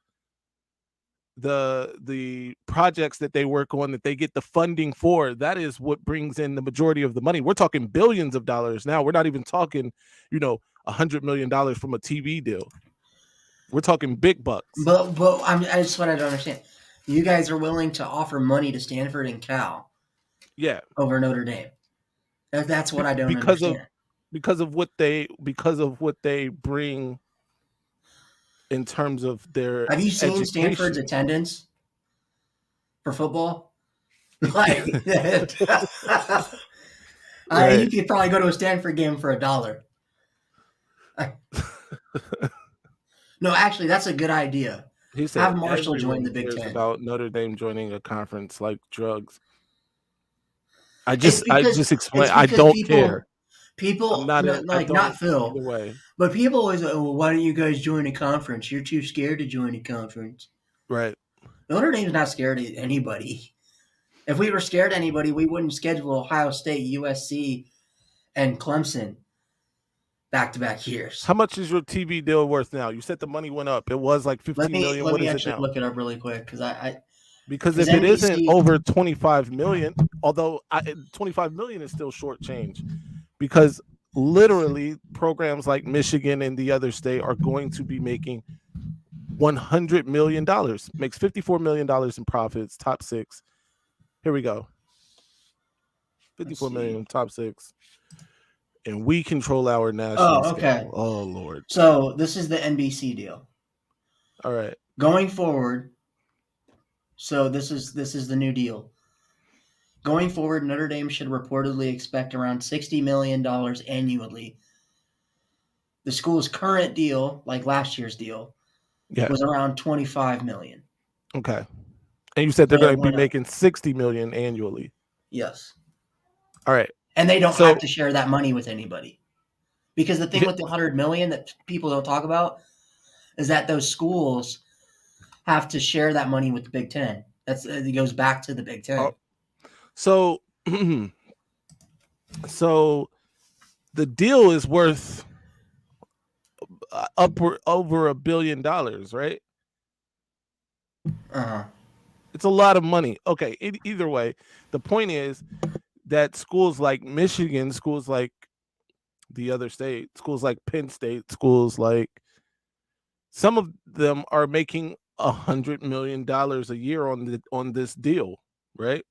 the projects that they work on that they get the funding for. That is what brings in the majority of the money. We're talking billions of dollars now. We're not even talking, $100 million from a TV deal. We're talking big bucks. But I just what I don't understand. You guys are willing to offer money to Stanford and Cal, over Notre Dame. That's what I don't understand. Because of what they bring in terms of their. Have you seen Stanford's attendance for football? Like, right. You could probably go to a Stanford game for $1. No, actually, that's a good idea. He said, have Marshall join the Big Ten. About Notre Dame joining a conference like drugs. I just explained. I don't care. People not Phil, but people always like, well, why don't you guys join a conference? You're too scared to join a conference. Right. Notre Dame's not scared of anybody. If we were scared of anybody, we wouldn't schedule Ohio State, USC, and Clemson back-to-back years. How much is your TV deal worth now? You said the money went up. It was like $15 million. Let me actually look it up really quick because if it isn't over $25 million, although $25 million is still short change, because literally programs like Michigan and the other state are going to be making $100 million. Makes $54 million in profits. Top 6. Here we go. $54 million top 6. And we control our national scale. Oh, Lord. So this is the NBC deal. All right. Going forward, so this is the new deal. Going forward, Notre Dame should reportedly expect around $60 million annually. The school's current deal, like last year's deal, was around $25 million. Okay. And you said they're going to be making $60 million annually. Yes. All right. And they don't have to share that money with anybody. Because the thing with the $100 million that people don't talk about is that those schools have to share that money with the Big Ten. It goes back to the Big Ten. So the deal is worth over $1 billion, right? It's a lot of money. Okay, either way, the point is that schools like Michigan, schools like the other state, schools like Penn State, schools like some of them are making $100 million a year on this deal, right?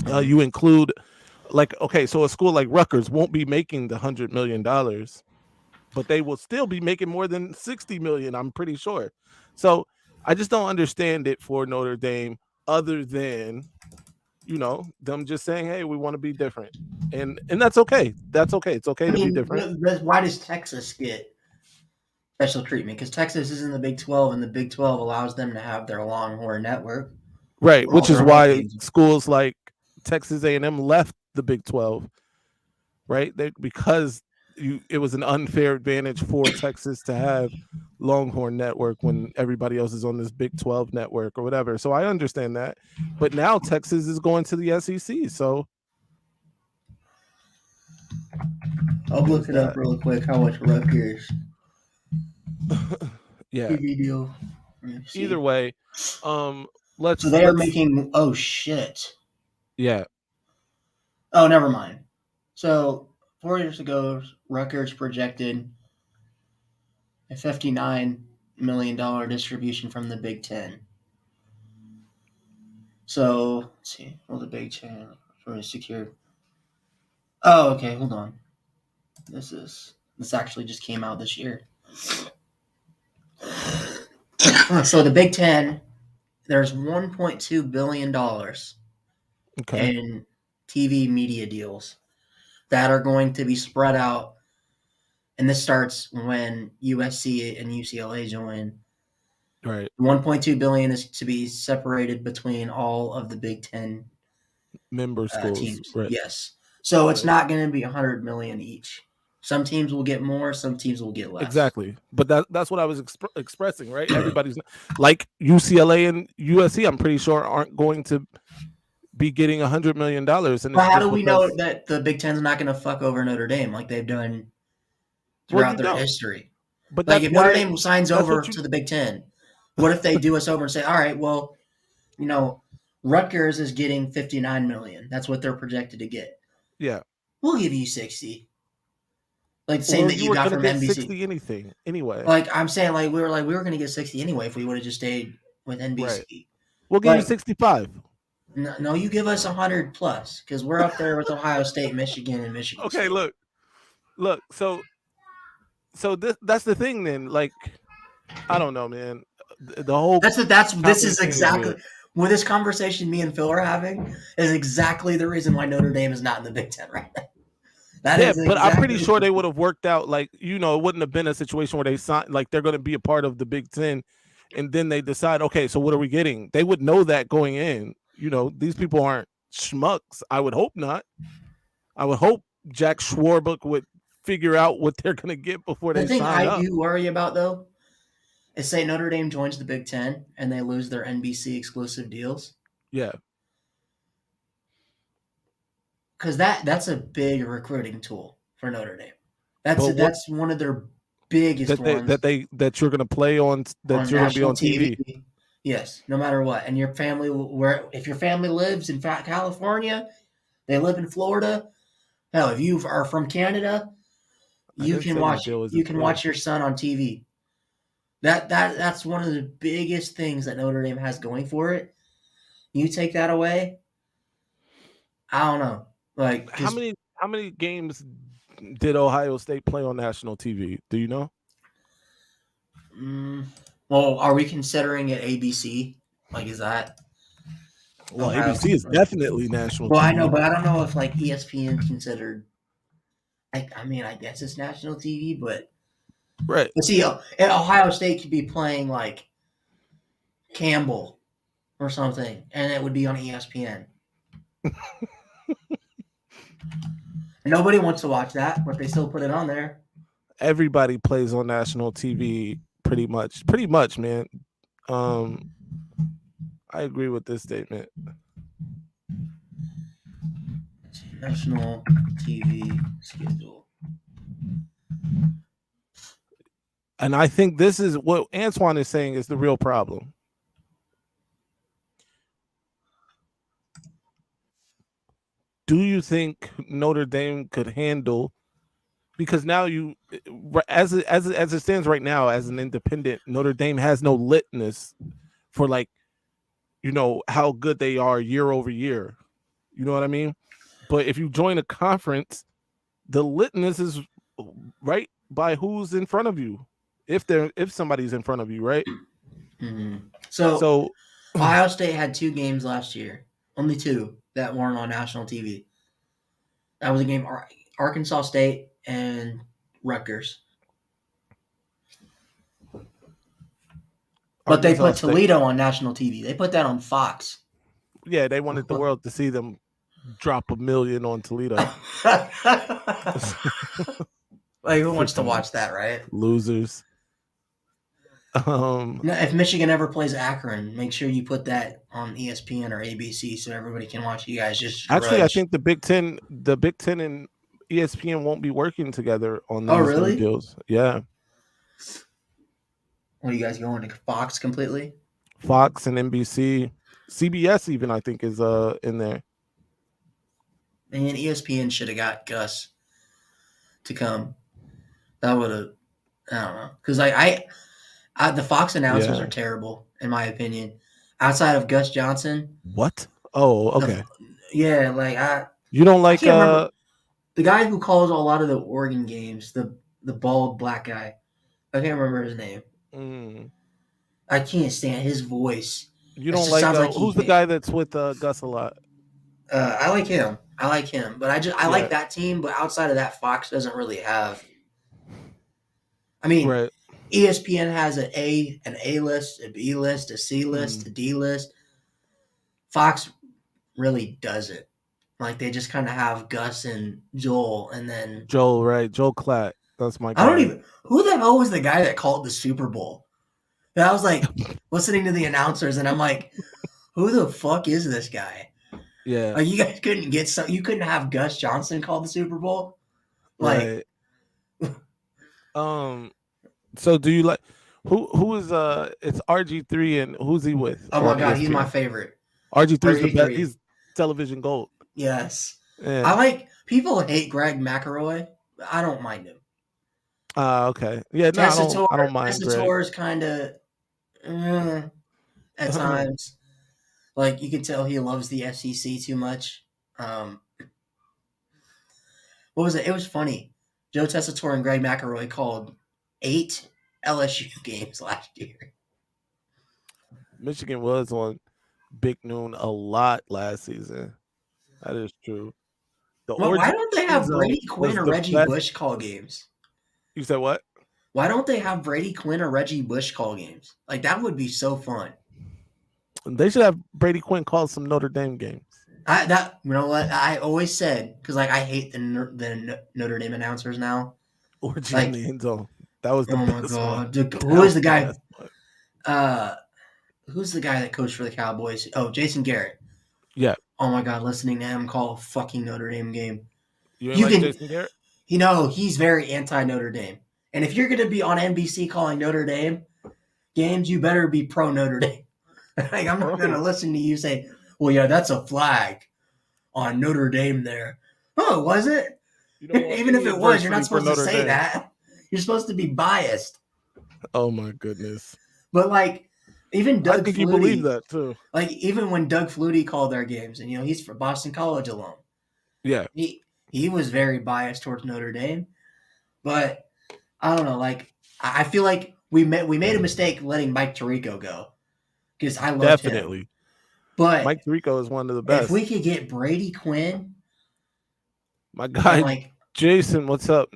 You include so a school like Rutgers won't be making the $100 million, but they will still be making more than $60 million, I'm pretty sure. So I just don't understand it for Notre Dame other than them just saying, hey, we want to be different. And that's okay. That's okay. It's okay to be different. Why does Texas get special treatment? Because Texas is in the Big 12, and the Big 12 allows them to have their Longhorn network. Right, all which is their home why games. schools like Texas A&M left the Big 12, right? Because it was an unfair advantage for Texas to have Longhorn Network when everybody else is on this Big 12 network or whatever. So I understand that. But now Texas is going to the SEC, so I'll there's look it up that. real quick how much Rutgers Yeah. TV deal. Let me Either see. way, So let's they are let's making. Oh shit. yeah, Oh, never mind. So 4 years ago, Rutgers projected a $59 million distribution from the Big Ten. So let's see. Well, the Big Ten for secure. Oh, okay. Hold on. This actually just came out this year. So the Big Ten, there's $1.2 billion okay. in TV media deals that are going to be spread out, and this starts when USC and UCLA join. Right. 1.2 billion is to be separated between all of the Big Ten Member schools. teams. Right. Yes, so it's Right. not going to be 100 million each. Some teams will get more, some teams will get less. Exactly. But that's what I was expressing, right? Everybody's like UCLA and USC, I'm pretty sure aren't going to be getting $100 million, and But it's how do just we know because. that the Big Ten's not going to fuck over Notre Dame like they've done Well, throughout you their don't. history? But Like that's if Notre why. Dame signs That's over what you. to the Big Ten, what if they do us over and say, all right, well, you know, Rutgers is getting 59 million. That's what they're projected to get. Yeah. We'll give you 60. Like the same Or that you you were got gonna from get NBC. 60 anything anyway. Like I'm saying, like we were gonna get 60 anyway if we would have just stayed with Right. NBC. We'll give you Like 65. no, you give us 100 plus because we're up there with Ohio State, Michigan, and Michigan Okay. State. Look. So that's the thing then. Like, I don't know, man. The whole This is conference thing is exactly weird. what this conversation me and Phil are having is exactly the reason why Notre Dame is not in the Big Ten right now. That Yeah, is but I'm pretty exactly sure they would have worked out. Like, it wouldn't have been a situation where they signed like they're going to be a part of the Big Ten, and then they decide, okay, so what are we getting? They would know that going in. These people aren't schmucks. I would hope not. I would hope Jack Schwarbrick would figure out what they're going to get before the they thing sign I up. do worry about though is say Notre Dame joins the Big Ten and they lose their NBC exclusive deals Yeah, because that's a big recruiting tool for Notre Dame. but what That's one of their biggest ones that you're going to play on, that on you're going to be national on TV. TV. Yes, no matter what. And your family, where if your family lives in California, they live in Florida. Hell, if you are from Canada, I didn't say my deal was you in can Florida. watch your son on TV. That's one of the biggest things that Notre Dame has going for it. You take that away, I don't know. Like, How because many how many games did Ohio State play on national TV? Do you know? well, are we considering it ABC? Like, is that Well, Ohio? ABC is definitely national Well, I know, TV. but I don't know if like ESPN considered. I mean, I guess it's national TV, Right. but see, Ohio State could be playing like Campbell or something, and it would be on ESPN. And nobody wants to watch that, but they still put it on there. Everybody plays on national TV pretty much. Pretty much, man. I agree with this statement. National TV schedule. And I think this is what Antoine is saying is the real problem. Do you think Notre Dame could handle, because now as it stands right now as an independent, Notre Dame has no litness for like how good they are year over year. You know what I mean? But if you join a conference, the litness is right by who's in front of you. If somebody's in front of you, right? Mm-hmm. So So Ohio State had 2 games last year, only 2 that weren't on national TV. That was a game Arkansas State and Rutgers. But they Arkansas put State. Toledo on national TV. They put that on Fox. Yeah, they wanted the world to see them drop $1 million on Toledo. Like, who wants to Freaking watch that, right? losers. If Michigan ever plays Akron, make sure you put that on ESPN or ABC so everybody can watch you guys just Actually, I grudge. think the Big Ten and ESPN won't be working together on Oh, these new really? deals. Yeah, What are you guys going to Fox completely? Fox and NBC, CBS even I think is in there. Man, ESPN should have got Gus to come. That would have, I don't know, because the Fox announcers are Yeah. terrible in my opinion. Outside of Gus Johnson, What? Oh, okay. like You don't I like can't remember the guy who calls a lot of the Oregon games. The bald black guy. I can't remember his name. mm, I can't stand his voice. you It don't just like sounds like who's the guy that's with Gus a lot? I like him. But I Yeah. like that team. But outside of that, Fox doesn't really have. I mean, Right. ESPN has an A list, a B list, a C list, Mm. a D list. Fox really doesn't. Like they just kind of have Gus and Joel, and then Joel, right? Joel Klatt. That's my I don't guy. even who the hell was the guy that called the Super Bowl. And I was like listening to the announcers, and I'm like, who the fuck is this guy? Yeah. Like you guys couldn't get you couldn't have Gus Johnson call the Super Bowl. Like, Right. So do you like who is it's RG3 and who's he with oh my on god, he's my ESPN? favorite. RG3 is the best. RG3. He's television gold. Yes. Yeah. I like people hate Greg McElroy. But I don't mind him. Okay. Yeah, no, I don't mind Greg. Tessitore's kind of at times. Like you can tell he loves the SEC too much. What was it? It was funny. Joe Tessitore and Greg McElroy called 8 LSU games last year. Michigan was on Big Noon a lot last season. That is true. The Well, why origin don't they have zone Brady Quinn was or the Reggie best. Bush call games? You said what? Why don't they have Brady Quinn or Reggie Bush call games? Like that would be so fun. They should have Brady Quinn call some Notre Dame games. You know what I always said because like I hate the Notre Dame announcers now. Orgy in Like, the end zone. That was the oh my best one. god, who is the guy? Who's the guy that coached for the Cowboys? Oh, Jason Garrett. Yeah. Oh my god, listening to him call a fucking Notre Dame game. You ain't like Jason Garrett? You know, he's very anti Notre Dame. And if you're going to be on NBC calling Notre Dame games, you better be pro Notre Dame. Like, I'm not going to listen to you say, well, yeah, that's a flag on Notre Dame there. Oh, was it? Even if it was, you're not supposed to say that. You're supposed to be biased. Oh, my goodness. But, like, even Doug Flutie. You believe that, too. Like, even when Doug Flutie called our games, and, you know, he's from Boston College alum. Yeah. He was very biased towards Notre Dame. But I don't know. Like, I feel like we made a mistake letting Mike Tirico go because I loved him. But Mike Tirico is one of the best. If we could get Brady Quinn, my guy, like Jason, what's up?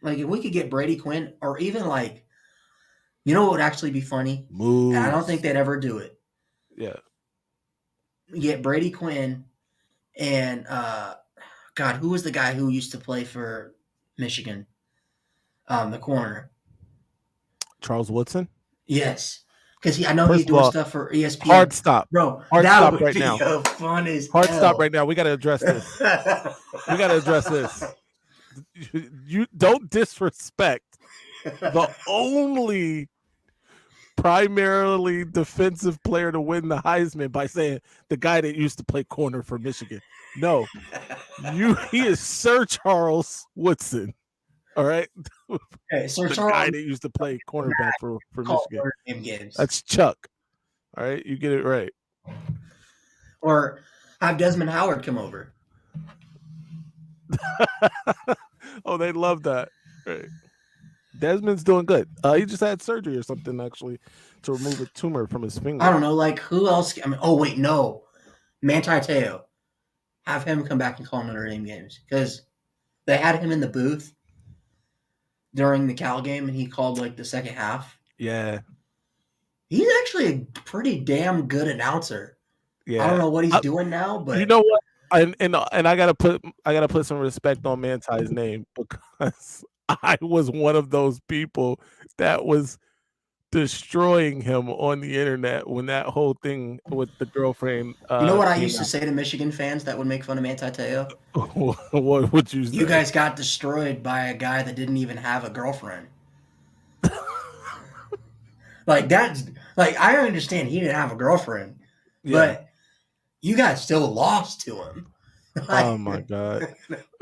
Like, if we could get Brady Quinn, or even like, you know what would actually be funny? Moves. And I don't think they'd ever do it. Yeah. Get Brady Quinn and God, who was the guy who used to play for Michigan? The corner. Charles Woodson? Yes. Because I know he's doing stuff for ESPN. Hard stop. Bro, hard that stop would right be now. Fun as hard hell. Stop right now. We got to address this. We got to address this. You don't disrespect the only primarily defensive player to win the Heisman by saying the guy that used to play corner for Michigan. No, he is Sir Charles Woodson. All right, okay, Sir the Charles, guy that used to play cornerback for Michigan. Games. That's Chuck. All right, you get it right. Or have Desmond Howard come over. Oh, they love that. Right. Desmond's doing good. He just had surgery or something actually to remove a tumor from his finger. I don't know, like who else? I mean, oh wait, no, Manti Te'o. Have him come back and call Notre Dame games because they had him in the booth during the Cal game and he called like the second half. Yeah, he's actually a pretty damn good announcer. I don't Yeah. know what he's doing now, You but know what? And I gotta put some respect on Manti's name because I was one of those people that was destroying him on the internet when that whole thing with the girlfriend you know what I came used to out. say to Michigan fans that would make fun of Manti Te'o? What would you You say? guys got destroyed by a guy that didn't even have a girlfriend. Like that's like I understand he didn't have a girlfriend, Yeah. but you guys still lost to him. Oh Like, my god.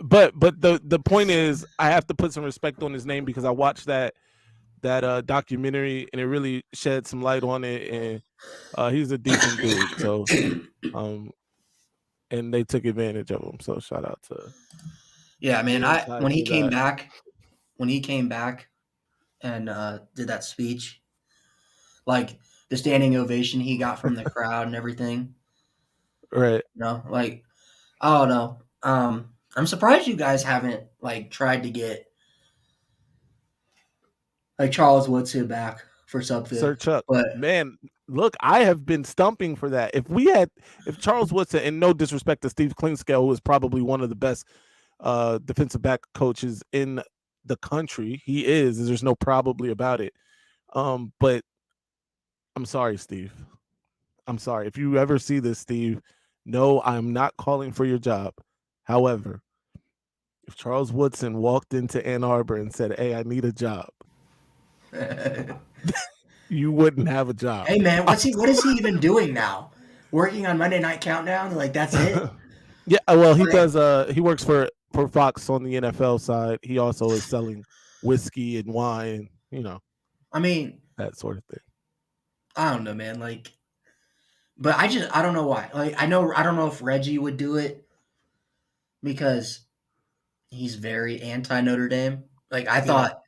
But the point is I have to put some respect on his name because I watched that documentary and it really shed some light on it, and he's a decent dude. So um and they took advantage of him. So shout out to yeah, man. I Manti when he for came that. back, when he came back and did that speech, like the standing ovation he got from the crowd and everything. Right. You know, like I don't know. I'm surprised you guys haven't like tried to get like Charles Woodson back for something, Sir Chuck. but Man, look, I have been stumping for that. If Charles Woodson, and no disrespect to Steve Klingscale, who is probably one of the best defensive back coaches in the country, he is. There's no probably about it. But I'm sorry, Steve. I'm sorry. If you ever see this, Steve, no, I'm not calling for your job. However, if Charles Woodson walked into Ann Arbor and said, "Hey, I need a job," hey you wouldn't have a job. man, what is he even doing now? Working on Monday Night Countdown? Like that's it? Yeah, well, he Like, does. He works for Fox on the NFL side. He also is selling whiskey and wine, I mean, that sort of thing. I don't know, man. Like, but I don't know why. Like, I don't know if Reggie would do it because he's very anti Notre Dame. Like, I Yeah, thought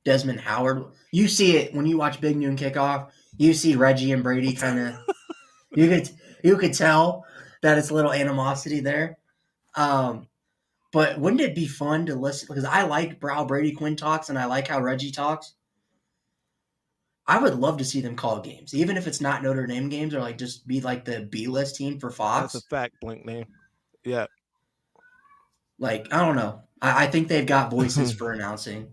Desmond Howard. You see it when you watch Big Noon Kickoff. You see Reggie and Brady kind of. You could you could tell that it's a little animosity there. Um, but wouldn't it be fun to listen? Because I like how Brady Quinn talks and I like how Reggie talks. I would love to see them call games, even if it's not Notre Dame games or like just be like the B list team for that's a Fox. fact. Blink name. Yeah. Like, I don't know. I think they've got voices for announcing.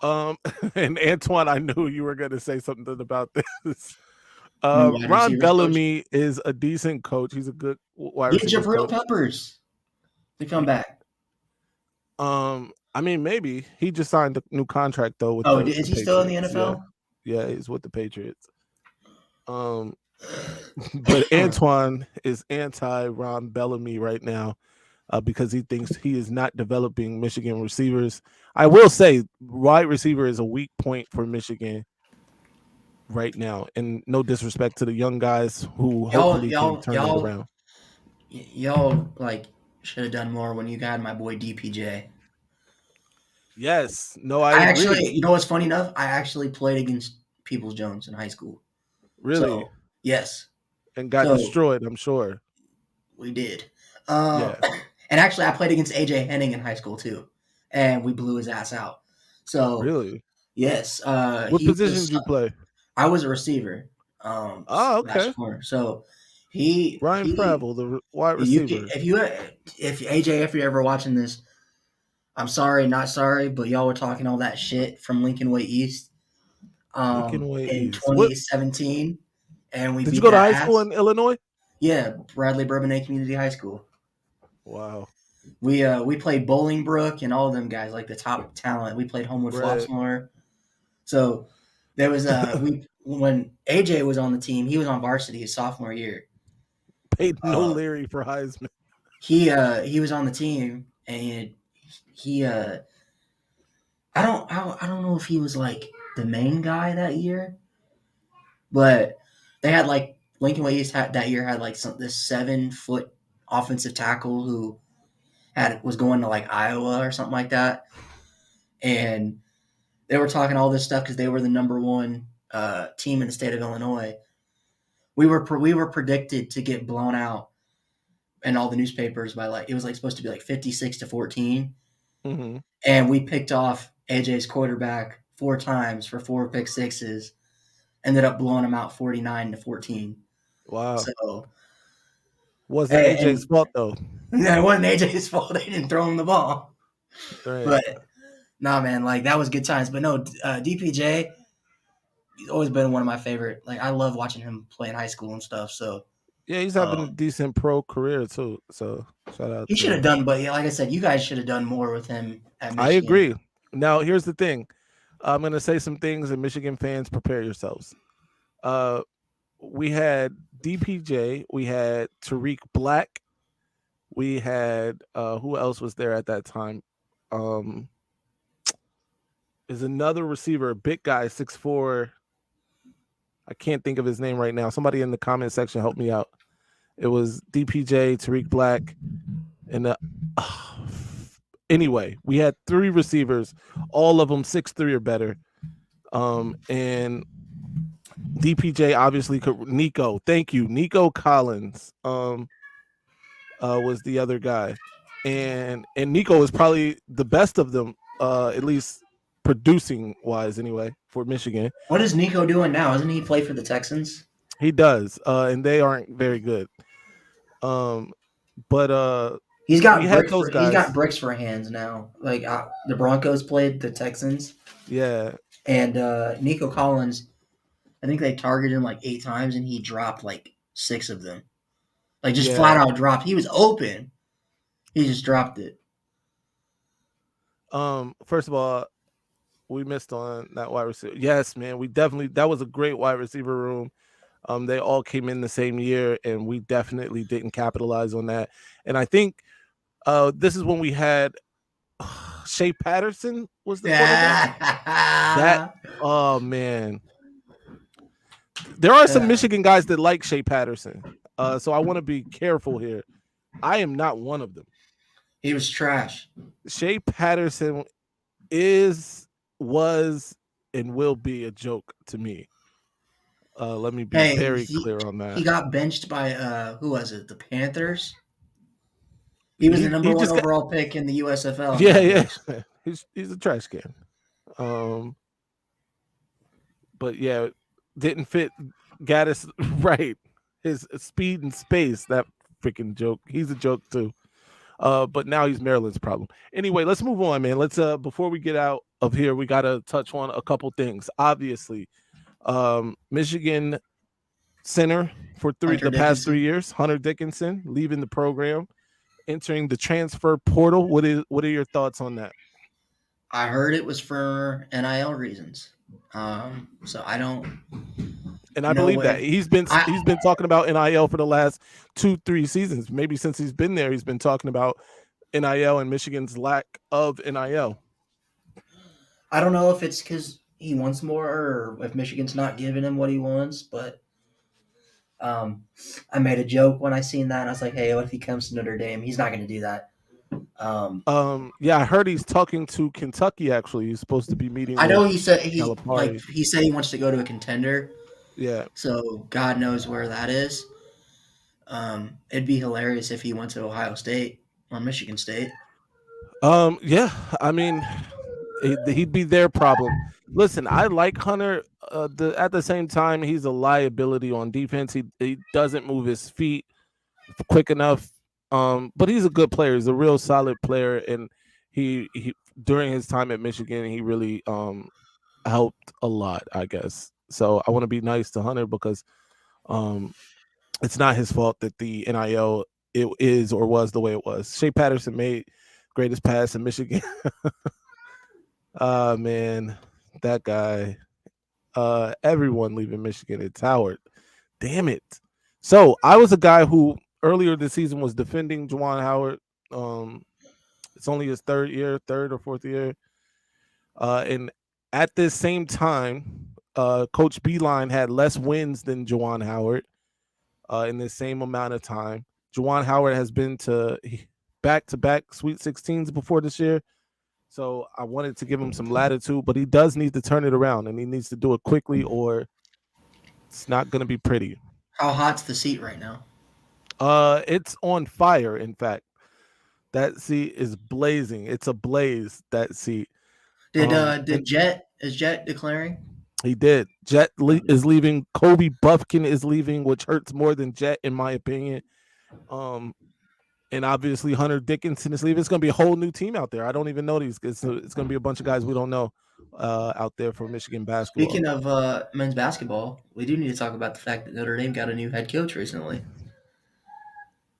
um, and Antoine, I knew you were going to say something about this. New wide Ron receivers coach. Bellamy is a decent coach. He's a good wide Get receivers Jabril coach. Peppers to come back. I mean, maybe he just signed a new contract though with Oh, the is he still in the Patriots. Yeah, NFL? yeah, he's with the Patriots. Um, but Antoine is anti Ron Bellamy right now because he thinks he is not developing Michigan receivers. I will say, wide receiver is a weak point for Michigan right now, and no disrespect to the young guys who y'all, hopefully can y'all, turn that y'all, around. y'all, like should have done more when you got my boy DPJ. Yes, no, I I actually, agree. you know what's funny enough? I actually played against Peoples Jones in high school. Really, So yes, and got so destroyed. I'm sure. we did. Uh, Yeah, and actually, I played against AJ Henning in high school too, and we blew his ass out. So really. yes, What he position was. did you play? I was a receiver, Oh, slash okay. corner. So he Ryan he Fravel, the wide you can, receiver. if AJ, if you're ever watching this, I'm sorry, not sorry, but y'all were talking all that shit from Lincoln Way East Lincoln Way in East. What 2017, and we did you beat go to that high school ass. in Illinois? Yeah, Bradley Bourbonnais Community High School. Wow. We played Bolingbrook and all of them guys, like the top talent. We played Homewood Right. Flossmoor. So there was we when AJ was on the team, he was on varsity his sophomore year. Paid no Uh, Larry for Heisman. he was on the team and he I don't know if he was like the main guy that year, but they had like Lincoln Way East that year had like this 7 foot offensive tackle who was going to like Iowa or something like that, and they were talking all this stuff because they were the number one team in the state of Illinois. We were predicted to get blown out in all the newspapers by like it was like supposed to be like 56-14, Mm-hmm. and we picked off AJ's quarterback 4 times for 4 pick sixes. Ended up blowing him out 49-14. Wow. So, Wasn't AJ's and fault though. it wasn't AJ's fault. They didn't throw him the ball. Right. But nah, man, like that was good times. But no, DPJ, he's always been one of my favorite. Like I love watching him play in high school and stuff. So Yeah, he's having a um, decent pro career too. So shout out he to should have him. done. But yeah, like I said, you guys should have done more with him at I Michigan. agree. Now here's the thing. I'm gonna say some things, and Michigan fans, prepare yourselves. Uh, we had DPJ, we had Tariq Black, we had who else was there at that time? Um, is another receiver, a big guy, 6'4". I can't think of his name right now. Somebody in the comment section help me out. It was DPJ, Tariq Black, and anyway, we had 3 receivers, all of them 6'3" or better. And DPJ obviously Nico. Thank you, Nico Collins. Was the other guy, and Nico is probably the best of them, at least producing wise, anyway, for Michigan. What is Nico doing now? Doesn't he play for the Texans? He does, and they aren't very good. Um, but we had those He's got guys. bricks for hands now. Like the Broncos played the Texans, Yeah, and Nico Collins. I think they targeted him like 8 times, and he dropped like 6 of them. Like just flat yeah. out dropped. He was open. He just dropped it. First of all, we missed on that wide receiver. Yes, man, we definitely that was a great wide receiver room. They all came in the same year, and we definitely didn't capitalize on that. And I think this is when we had Shea Patterson was the quarterback. That Yeah. oh man, there are some Yeah. Michigan guys that like Shea Patterson. So I want to be careful here. I am not one of them. He was trash. Shea Patterson was, and will be a joke to me. Let me be Hey, very he clear on he that. got benched by who was it? The Panthers. He was the He number one just got overall pick in the USFL and yeah, got yeah. benched. He's a trash can. Um, but yeah, didn't fit Gaddis right. His speed and space, that freaking joke. He's a joke too. But now he's Maryland's problem. Anyway, let's move on, man. Let's before we get out of here, we gotta touch on a couple things. Obviously, Michigan center for Hunter the past 3 Dickinson. years, Hunter Dickinson, leaving the program, entering the transfer portal. What are your thoughts on that? I heard it was for NIL reasons. So I don't And I know believe what that if I he's been talking about NIL for the last 2-3 seasons. Maybe since he's been there, he's been talking about NIL and Michigan's lack of NIL. I don't know if it's because he wants more or if Michigan's not giving him what he wants, but um, I made a joke when I seen that. And I was like, "Hey, what if he comes to Notre Dame? He's not going to do that." Um, Yeah, I heard he's talking to Kentucky. Actually, he's supposed to be meeting I know with he said Calipari. he said he wants to go to a contender, Yeah. so God knows where that is. It'd be hilarious if he went to Ohio State or Michigan State. Yeah. I mean, he'd be their problem. Listen, I like Hunter. At the same time, he's a liability on defense. He doesn't move his feet quick enough. But he's a good player. He's a real solid player, and he during his time at Michigan, he really helped a lot, I guess. So I want to be nice to Hunter because um it's not his fault that the NIL it is or was the way it was. Shea Patterson made greatest pass in Michigan. Man, that guy. Everyone leaving Michigan, it's Howard. Damn it. So I was a guy who earlier this season was defending Juwan Howard. Um, it's only his third or fourth year. And at this same time, Coach Beeline had less wins than Juwan Howard in the same amount of time. Juwan Howard has been to back Sweet 16s before this year. So I wanted to give him some latitude, but he does need to turn it around, and he needs to do it quickly, or it's not going to be pretty. How hot's the seat right now? It's on fire. In fact, that seat is blazing. It's a blaze. That seat. Did And Jet is Jet declaring? He did. Is leaving. Kobe Buffkin is leaving, which hurts more than Jet, in my opinion. Um, and obviously Hunter Dickinson is leaving. It's going to be a whole new team out there. I don't even know these. It's going to be a bunch of guys we don't know out there for Michigan basketball. Speaking of men's basketball, we do need to talk about the fact that Notre Dame got a new head coach recently.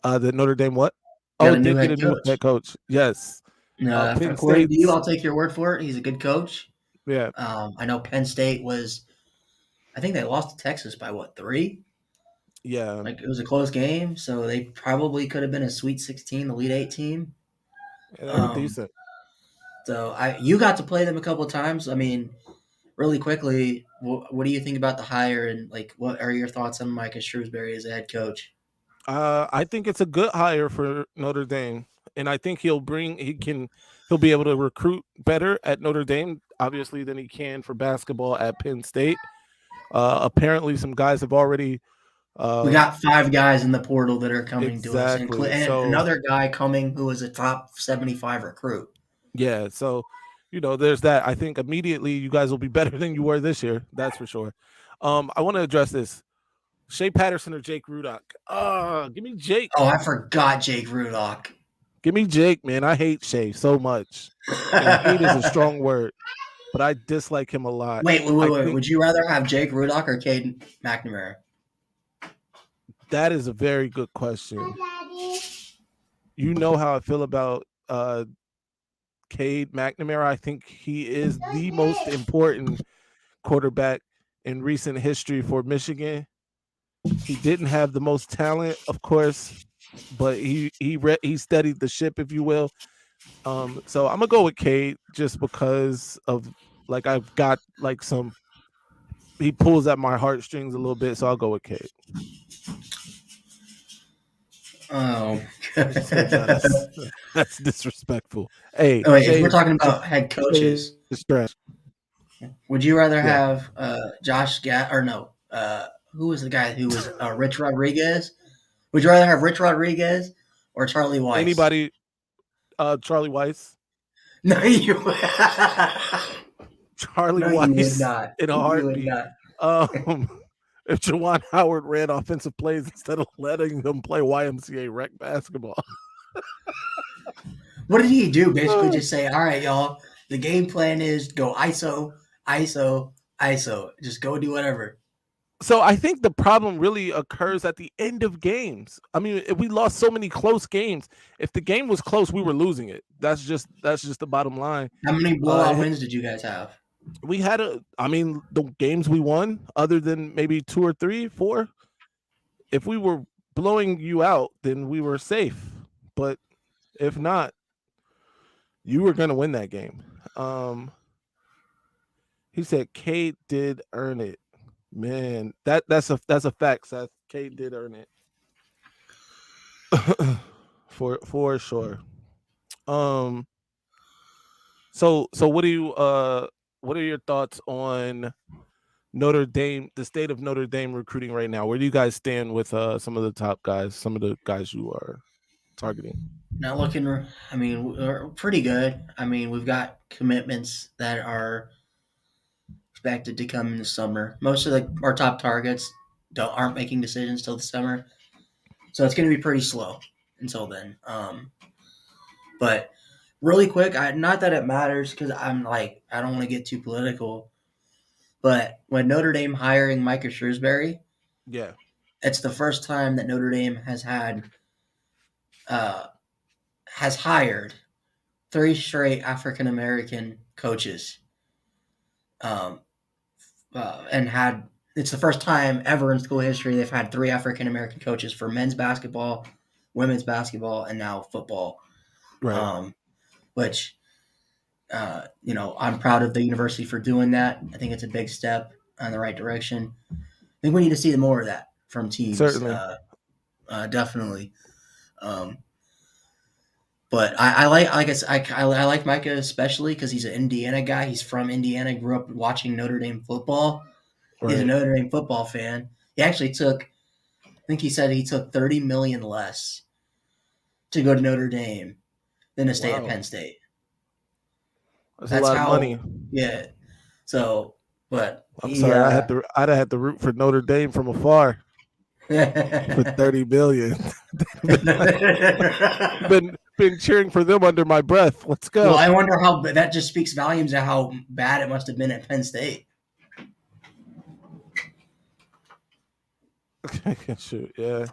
The Notre Dame what? Got Oh, a new did get head a new coach. head coach. Yes. Penn According to you, State's. I'll take your word for it. He's a good coach. Yeah. I know Penn State was. I think they lost to Texas by what 3? Yeah. Like it was a close game, so they probably could have been a Sweet 16, Elite 8 team. Yeah, they were Um, decent. so you got to play them a couple of times. I mean, really quickly, what do you think about the hire and like what are your thoughts on Micah Shrewsbury as a head coach? I think it's a good hire for Notre Dame, and I think he'll be able to recruit better at Notre Dame, obviously, than he can for basketball at Penn State. Apparently, some guys have already. We got 5 guys in the portal that are coming to us, and Exactly. So another guy coming who was a top 75 recruit. yeah, so there's that. I think immediately you guys will be better than you were this year. That's for sure. I want to address this. Shea Patterson or Jake Rudock? Give me Jake. Oh, I forgot Jake Rudock. Give me Jake, man. I hate Shea so much. And hate is a strong word, but I dislike him a lot. Wait. I think Would you rather have Jake Rudock or Cade McNamara? that is a very good question. You know how I feel about Cade McNamara. I think he is the most important quarterback in recent history for Michigan. He didn't have the most talent, of course, but he steadied the ship, if you will. So I'm gonna go with Cade just because of like I've got like some. He pulls at my heartstrings a little bit, so I'll go with Cade. Oh, What you say, John? That's disrespectful. Hey, wait, if Shea we're is talking about head coaches, trash. would you rather Yeah. have Josh Gat or no? Who was the guy who was Rich Rodriguez? Would you rather have Rich Rodriguez or Charlie Weiss? Anybody? Charlie Weiss. No, you. Charlie No, you would Weiss not. in a You would heartbeat. not. If Juwan Howard ran offensive plays instead of letting them play YMCA rec basketball. What did he do? Basically, just say, "All right, y'all. The game plan is go ISO, ISO, ISO. Just go do whatever." So I think the problem really occurs at the end of games. I mean, we lost so many close games. If the game was close, we were losing it. That's just the bottom line. How many blowout wins did you guys have? We had the games we won, other than maybe 2 or 3, 4. If we were blowing you out, then we were safe. But if not, you were going to win that game. He said Cade did earn it. Man, that's a fact, Seth. Cade did earn it. for sure. So what are your thoughts on Notre Dame, the state of Notre Dame recruiting right now? Where do you guys stand with some of the top guys, some of the guys you are targeting? Not looking. I mean, we're pretty good. I mean, we've got commitments that are expected to come in the summer. Most of our top targets aren't making decisions till the summer, so it's going to be pretty slow until then. But really quick, not that it matters because I don't want to get too political, but when Notre Dame hiring Micah Shrewsbury, Yeah. it's the first time that Notre Dame has hired 3 straight African American coaches, and it's the first time ever in school history they've had 3 African American coaches for men's basketball, women's basketball, and now football. Right. Which I'm proud of the university for doing that. I think it's a big step in the right direction. I think we need to see more of that from teams. Certainly. Definitely. But I like Micah especially because he's an Indiana guy. He's from Indiana. Grew up watching Notre Dame football. He's a Right. Notre Dame football fan. He actually took, I think he said he took $30 million less to go to Notre Dame than to stay at Wow. Penn State. That's a lot of money. Yeah. So, but I'm sorry. Yeah. I'd have had to root for Notre Dame from afar for 30 million. been cheering for them under my breath. Let's Well, go. I wonder how that just speaks volumes of how bad it must have been at Penn State. Shoot, yeah.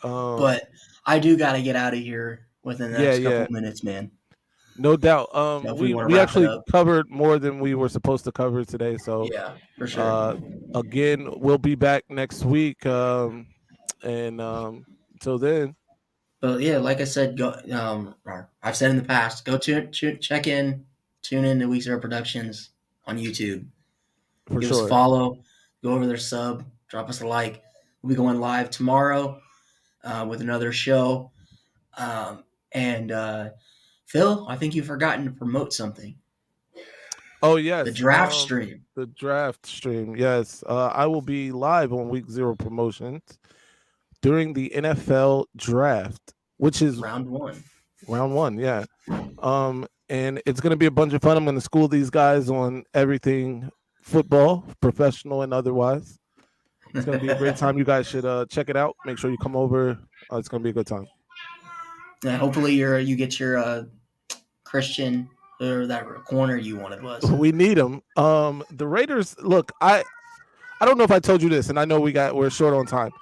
But I do got to get out of here within the next couple minutes, man. No doubt. So if we want to We wrap it actually up, covered more than we were supposed to cover today. So yeah, for sure. again, we'll be back next week. And until then, But yeah, like I said, go. I've said in the past, go check in, tune in to Week Zero Productions on YouTube. for Give us a sure. follow. Go over there, sub, drop us a like. We'll be going live tomorrow with another show. And Phil, I think you've forgotten to promote something. Oh yes, The draft stream. The draft stream. Yes, I will be live on Week Zero Promotions during the NFL draft, which is round one. Round one, yeah. And it's gonna be a bunch of fun. I'm gonna school these guys on everything football, professional and otherwise. It's gonna be a great time. You guys should check it out. Make sure you come over. It's gonna be a good time. Yeah, hopefully you get your Christian or that corner you wanted was. We need them. The Raiders. Look, I don't know if I told you this, and I know we're short on time.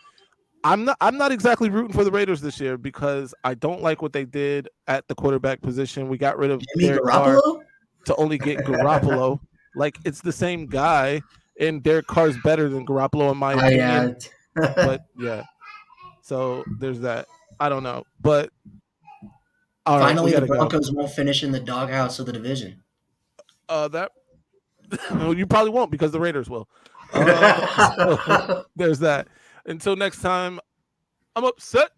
I'm not exactly rooting for the Raiders this year because I don't like what they did at the quarterback position. We got rid of Derek Carr to only get Garoppolo. Like, it's the same guy, and Derek Carr's better than Garoppolo in my opinion. But yeah, so there's that. I don't know, but finally the Broncos won't finish in the doghouse of the division. That you probably won't because the Raiders will. So there's that. Until next time, I'm upset.